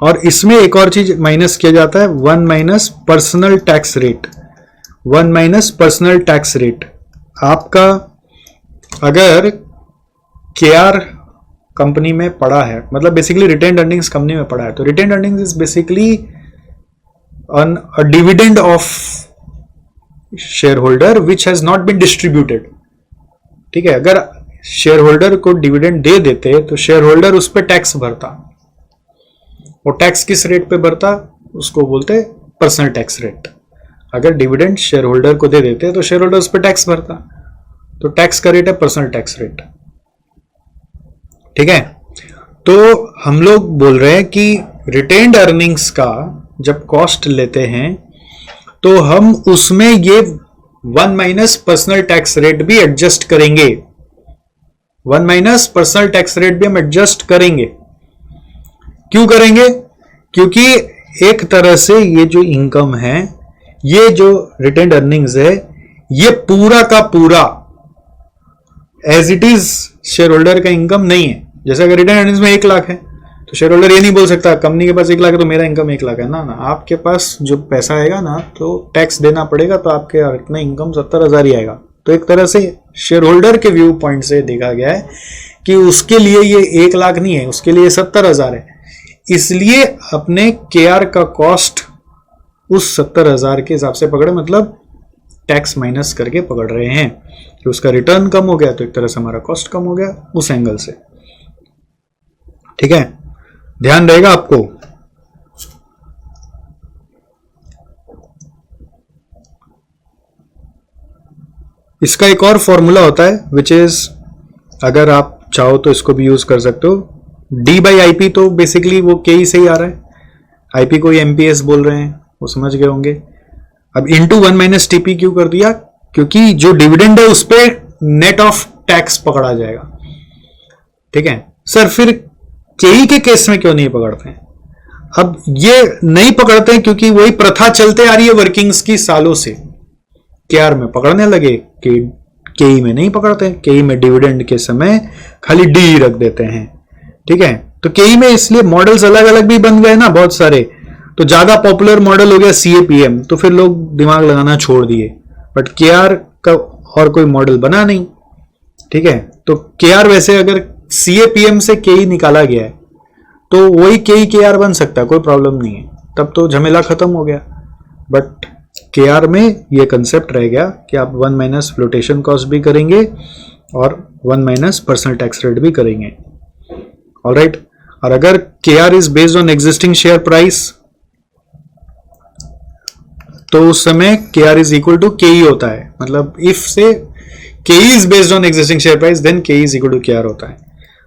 और इसमें एक और चीज माइनस किया जाता है, 1 minus personal tax rate. 1 minus personal tax rate आपका अगर केआर कंपनी में पड़ा है, मतलब बेसिकली रिटेन्ड अर्निंग्स कंपनी में पड़ा है, तो retained earnings is basically a dividend of share holder which has not been distributed. ठीक है, अगर शेयर होल्डर को डिविडेंड दे देते तो शेयर होल्डर उस पर टैक्स भरता, और टैक्स किस रेट पे भरता, उसको बोलते पर्सनल टैक्स रेट। अगर डिविडेंड शेयर होल्डर को दे देते तो शेयर होल्डर उस पर टैक्स भरता, तो टैक्स का रेट है पर्सनल टैक्स रेट। ठीक है, तो हम लोग बोल रहे हैं कि रिटेन्ड अर्निंग्स का जब कॉस्ट लेते हैं तो हम उसमें ये 1 माइनस पर्सनल टैक्स रेट भी एडजस्ट करेंगे। 1 माइनस पर्सनल टैक्स रेट भी हम एडजस्ट करेंगे। क्यों करेंगे, क्योंकि एक तरह से ये जो इनकम है, ये जो रिटेन्ड अर्निंग्स है, ये पूरा का पूरा as it is share holder का इनकम नहीं है, जैसे अगर रिटर्न अर्निंग्स में 1 लाख है तो शेयर होल्डर ये नहीं बोल सकता कंपनी के पास 1 लाख है तो मेरा इनकम 1 लाख है ना, आपके पास जो पैसा आएगा ना तो टैक्स देना पड़ेगा, तो आपके इतना इनकम 70,000 ही आएगा। तो एक तरह से शेयर होल्डर के व्यू पॉइंट से देखा गया है कि उसके लिए ये 1 लाख नहीं है, उसके लिए 70,000 है, इसलिए अपने केआर का कॉस्ट उस 70,000 के हिसाब से पकड़े, मतलब टैक्स माइनस करके पकड़ रहे हैं कि उसका रिटर्न कम हो गया तो एक तरह से हमारा कॉस्ट कम हो गया उस एंगल से। ठीक है, ध्यान रहेगा आपको। इसका एक और फॉर्मूला होता है विच इज, अगर आप चाहो तो इसको भी यूज कर सकते हो, डी बाई आईपी, तो बेसिकली वो के से ही आ रहा है, आईपी को एमपीएस बोल रहे हैं, वो समझ गए होंगे। अब इंटू 1 माइनस टीपी क्यों कर दिया, क्योंकि जो डिविडेंड है उस पर नेट ऑफ टैक्स पकड़ा जाएगा। ठीक है सर, फिर केई के केस में क्यों नहीं पकड़ते हैं? अब ये नहीं पकड़ते हैं क्योंकि वही प्रथा चलते आ रही है वर्किंग्स की सालों से, केआर में पकड़ने लगे कि केई में नहीं पकड़ते हैं, केई में डिविडेंड के समय खाली डी रख देते हैं। ठीक है, तो केई में इसलिए मॉडल्स अलग अलग भी बन गए ना बहुत सारे, तो ज्यादा पॉपुलर मॉडल हो गया सीएपीएम, तो फिर लोग दिमाग लगाना छोड़ दिए, बट केआर का और कोई मॉडल बना नहीं। ठीक है, तो केआर वैसे अगर सीएपीएम से केई निकाला गया है तो वही केई केआर बन सकता है, कोई प्रॉब्लम नहीं है, तब तो झमेला खत्म हो गया। बट केआर में ये कंसेप्ट रह गया कि आप 1 माइनस फ्लोटेशन कॉस्ट भी करेंगे और 1 माइनस पर्सनल टैक्स रेट भी करेंगे। ऑलराइट, और अगर KR is based on existing share price तो उस समय केआर इज इक्वल टू केई होता है, मतलब इफ से K E is based on existing share price then K E is equal to K R होता है।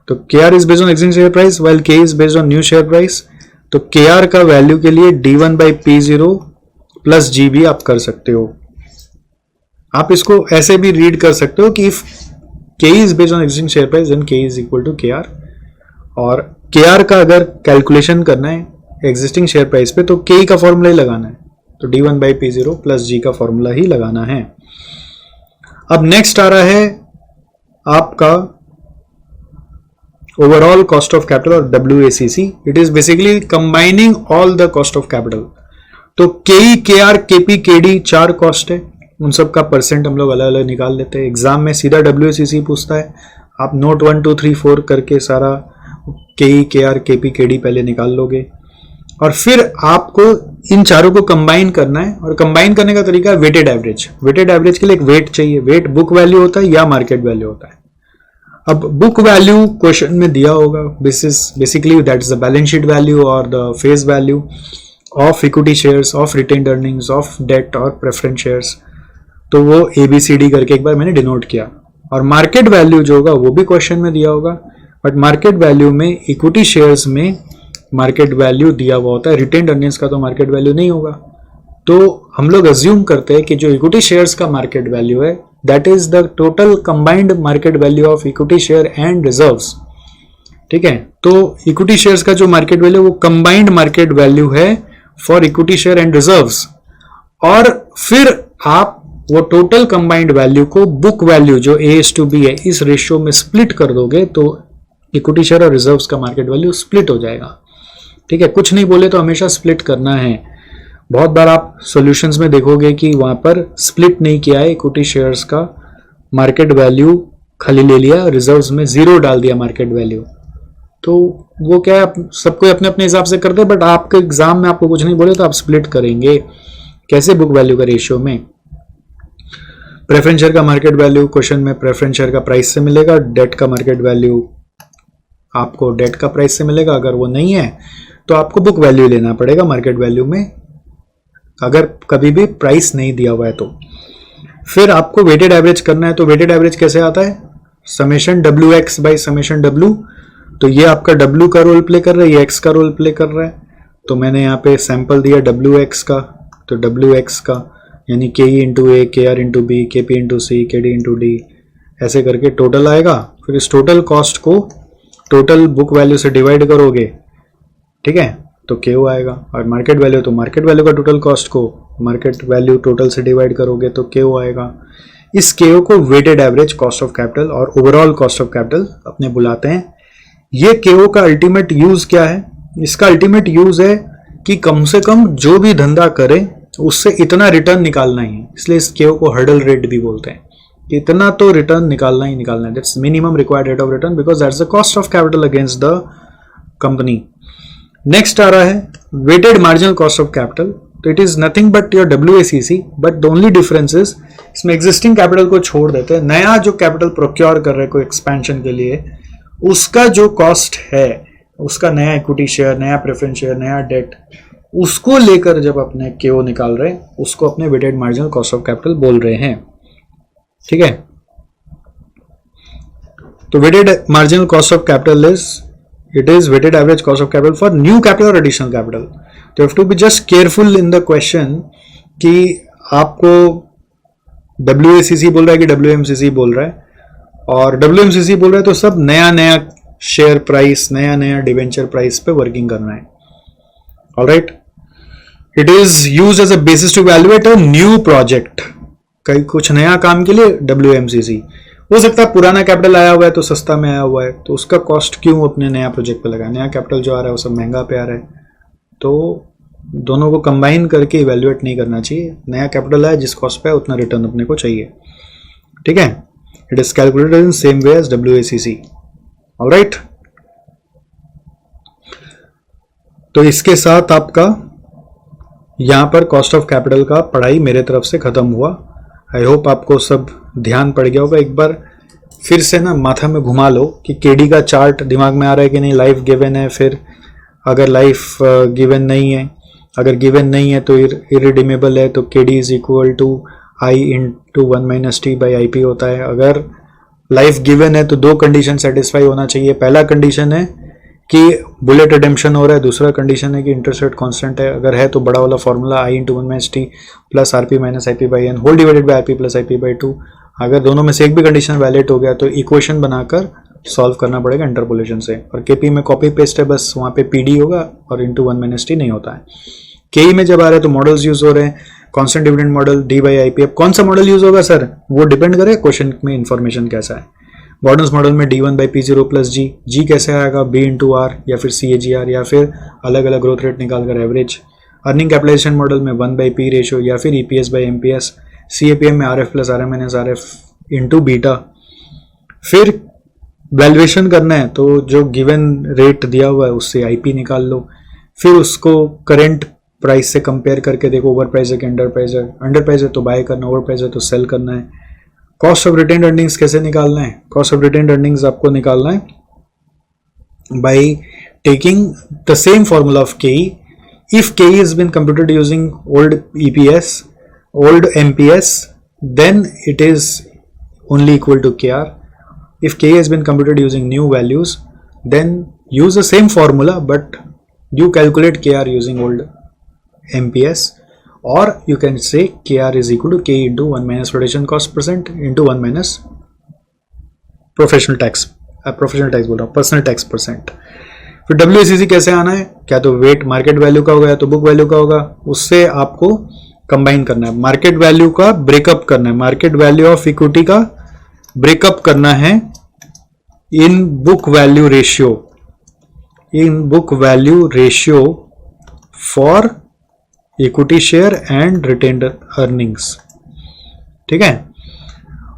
तो K R is based on existing share price while K E is based on new share price, तो K R का वैल्यू के लिए D1 by P0 plus जी भी आप कर सकते हो। आप इसको ऐसे भी रीड कर सकते हो कि if K is based on existing share price then K is equal to K R, और के आर का अगर कैलकुलेशन करना है एग्जिस्टिंग शेयर प्राइस पे तो के का फॉर्मूला ही लगाना है, तो D1 बाई P0 प्लस जी का फॉर्मूला ही लगाना है। अब नेक्स्ट आ रहा है आपका ओवरऑल कॉस्ट ऑफ कैपिटल और WACC। It is basically combining all the cost of capital. तो केई, केआर, केपी, केडी 4 कॉस्ट है, उन सब का परसेंट हम लोग अलग अलग निकाल लेते हैं। एग्जाम में सीधा WACC पूछता है, आप नोट 1 2 3 4 करके सारा केई, केआर, केपी, केडी पहले निकाल लोगे, और फिर आपको इन चारों को कंबाइन करना है। और कंबाइन करने का तरीका है वेटेड एवरेज। वेटेड एवरेज के लिए एक वेट चाहिए, वेट बुक वैल्यू होता है या मार्केट वैल्यू होता है। अब बुक वैल्यू क्वेश्चन में दिया होगा, basically that is the balance sheet value और the face value of equity shares, of retained earnings, of debt और प्रेफरेंस शेयर्स। तो वो ABCD करके एक बार मैंने डिनोट किया। और मार्केट वैल्यू जो होगा वो भी क्वेश्चन में दिया होगा, बट मार्केट वैल्यू में इक्विटी शेयर्स में मार्केट वैल्यू दिया हुआ होता है, रिटेन्ड अर्निंग्स का तो मार्केट वैल्यू नहीं होगा। तो हम लोग अज्यूम करते हैं कि जो इक्विटी शेयर्स का मार्केट वैल्यू है that is the total combined market value of equity share and reserves. ठीक है, तो इक्विटी शेयर्स का जो मार्केट वैल्यू वो कंबाइंड मार्केट वैल्यू है for equity share and reserves, और फिर आप वो टोटल कंबाइंड वैल्यू को बुक वैल्यू जो A/B है इस रेशियो में स्प्लिट कर दोगे तो इक्विटी शेयर और रिजर्व्स का मार्केट वैल्यू स्प्लिट हो जाएगा। ठीक है, कुछ नहीं बोले तो हमेशा स्प्लिट करना है। बहुत बार आप सॉल्यूशंस में देखोगे कि वहां पर स्प्लिट नहीं किया है, इक्विटी शेयर्स का मार्केट वैल्यू खाली ले लिया, रिजर्व्स में 0 डाल दिया मार्केट वैल्यू। तो वो क्या है, आप सबको अपने अपने हिसाब से करते हैं, बट आपके एग्जाम में आपको कुछ नहीं बोले तो आप स्प्लिट करेंगे कैसे बुक वैल्यू का रेशियो में। प्रेफरेंस शेयर का मार्केट वैल्यू क्वेश्चन में प्रेफरेंस शेयर का प्राइस से मिलेगा, डेट का मार्केट वैल्यू आपको डेट का प्राइस से मिलेगा। अगर वो नहीं है तो आपको बुक वैल्यू लेना पड़ेगा मार्केट वैल्यू में, अगर कभी भी प्राइस नहीं दिया हुआ है तो। फिर आपको वेटेड एवरेज करना है, तो वेटेड एवरेज कैसे आता है, summation WX by summation W। तो ये आपका W का रोल प्ले कर रहा है, ये X का रोल प्ले कर रहा है। तो मैंने यहाँ पे सैंपल दिया WX का, तो WX का यानी KE into A, KR into B, KP into C, KD into D, ऐसे करके टोटल आएगा। फिर इस टोटल कॉस्ट को टोटल बुक वैल्यू से डिवाइड करोगे, ठीक है, तो KO आएगा। और मार्केट वैल्यू तो मार्केट वैल्यू का टोटल कॉस्ट को मार्केट वैल्यू टोटल से डिवाइड करोगे तो KO आएगा। इस KO को weighted average cost of capital और ओवरऑल कॉस्ट ऑफ कैपिटल अपने बुलाते हैं। ये केओ का अल्टीमेट यूज क्या है? इसका अल्टीमेट यूज है कि कम से कम जो भी धंधा करे उससे इतना रिटर्न निकालना ही है, इसलिए इस केओ को हर्डल रेट भी बोलते हैं कि इतना तो रिटर्न निकालना ही निकालना है. That's minimum required rate of return because that's the cost of capital against the company. Next आ रहा है weighted marginal cost of capital. तो it is nothing but your WACC, but the only difference is इसमें existing capital को छोड़ देते हैं. नया जो कैपिटल प्रोक्योर कर रहे हैं कोई एक्सपेंशन के लिए, उसका जो कॉस्ट है, उसका नया इक्विटी शेयर, नया प्रेफरेंस शेयर, नया डेट, उसको लेकर जब अपने केओ निकाल रहे हैं उसको अपने weighted marginal cost of capital बोल रहे हैं. ठीक है, तो weighted marginal cost of capital is it is weighted average cost of capital for new capital or additional capital. You have to be just careful in the question कि आपको WACC बोल रहा है कि WMCC बोल रहा है, और WMCC बोल रहा है तो सब नया नया शेयर प्राइस, नया नया डिवेंचर प्राइस पे वर्किंग करना है. Alright, it is used as a basis to evaluate a new project. कहीं कुछ नया काम के लिए WMCC. हो सकता है पुराना कैपिटल आया हुआ है तो सस्ता में आया हुआ है, तो उसका कॉस्ट क्यों अपने नया प्रोजेक्ट पे लगाए? नया कैपिटल जो आ रहा है वो सब महंगा पे आ रहा है, तो दोनों को कंबाइन करके इवेल्युएट नहीं करना चाहिए. नया कैपिटल है जिस कॉस्ट पे है उतना रिटर्न अपने को चाहिए. ठीक है, it is calculated in same way as WACC. Alright, तो इसके साथ आपका यहां पर कॉस्ट ऑफ कैपिटल का पढ़ाई मेरे तरफ से खत्म हुआ. आई होप आपको सब ध्यान पड़ गया होगा. एक बार फिर से ना माथा में घुमा लो कि केडी का चार्ट दिमाग में आ रहा है कि नहीं. लाइफ गिवन है, फिर अगर लाइफ गिवन नहीं है, अगर गिवन नहीं है तो इरिडीमेबल है, तो KD is equal to I into 1 - t by IP होता है. अगर लाइफ गिवन है तो दो कंडीशन सेटिस्फाई होना चाहिए. पहला कंडीशन है कि बुलेट रिडेम्पशन हो रहा है, दूसरा कंडीशन है कि इंटरेस्ट रेट कांस्टेंट है. अगर है तो बड़ा वाला formula I into 1 - t plus RP minus IP by n whole divided by IP plus IP by 2. अगर दोनों में से एक भी कंडीशन वैलिड हो गया तो इक्वेशन बनाकर सॉल्व करना पड़ेगा इंटरपोलेशन से. और KP में कॉपी पेस्ट है, बस वहाँ पे PD होगा और इंटू 1 - t नहीं होता है. KE में जब आ रहा है तो मॉडल्स यूज हो रहे हैं, constant dividend model, D by IP. अब कौन सा मॉडल यूज होगा सर, वो डिपेंड करे क्वेश्चन में इन्फॉर्मेशन कैसा है. गॉर्डन्स मॉडल में D1 by P0 plus G कैसे आएगा, B इंटू R या फिर CAGR, या फिर अलग अलग ग्रोथ रेट निकाल कर एवरेज. अर्निंग कैपिटलाइजेशन मॉडल में 1 बाई P रेशियो या फिर EPS बाई MPS. CAPM में RF plus RM minus RF into beta. फिर वैल्यूएशन करना है तो जो गिवन रेट दिया हुआ है उससे IP निकाल लो, फिर उसको करेंट प्राइस से कंपेयर करके देखो ओवर प्राइस है कि अंडर प्राइस है. अंडर प्राइस है तो बाय करना, ओवर प्राइस है तो सेल करना है. कॉस्ट ऑफ रिटेन्ड अर्निंग्स कैसे निकालना है? कॉस्ट ऑफ रिटेन्ड अर्निंग्स आपको निकालना है by taking the same formula of KE. If KE has been computed using old EPS, old MPS, then it is only equal to KR. If KE has been computed using new values, then use the same formula but you calculate KR using old MPS. Or you can say KR is equal to K into 1 minus rotation cost percent into 1 minus professional tax बोल रहा हूँ, personal tax percent. फिर WACC कैसे आना है? क्या तो wait market value का होगा या तो बुक वैल्यू का होगा. उससे आपको कंबाइन करना है, मार्केट वैल्यू का ब्रेकअप करना है, मार्केट वैल्यू ऑफ इक्विटी का ब्रेकअप करना है in book value ratio for equity share and retained earnings. ठीक है,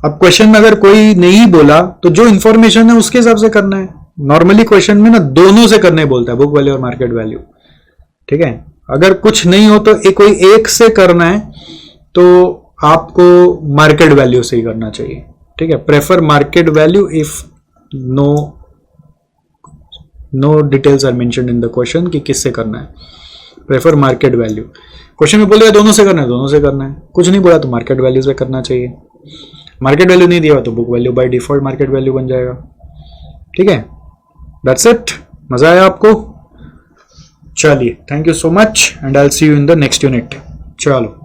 अब क्वेश्चन में अगर कोई नहीं बोला तो जो इंफॉर्मेशन है उसके हिसाब से करना है. नॉर्मली क्वेश्चन में ना दोनों से करने बोलता है, बुक वैल्यू और मार्केट वैल्यू. ठीक है, अगर कुछ नहीं हो तो कोई एक से करना है तो आपको मार्केट वैल्यू से ही करना चाहिए. ठीक है, prefer market value if no details are mentioned in the question कि किससे करना है. Prefer market value. क्वेश्चन में बोलेगा दोनों से करना है, दोनों से करना है. कुछ नहीं बोला तो मार्केट वैल्यू से करना चाहिए. मार्केट वैल्यू नहीं दिया तो book value by default market value बन जाएगा. ठीक है, दैट्स इट. मजा आया आपको? चलिए, thank you so much and I will see you in the next unit. चलो.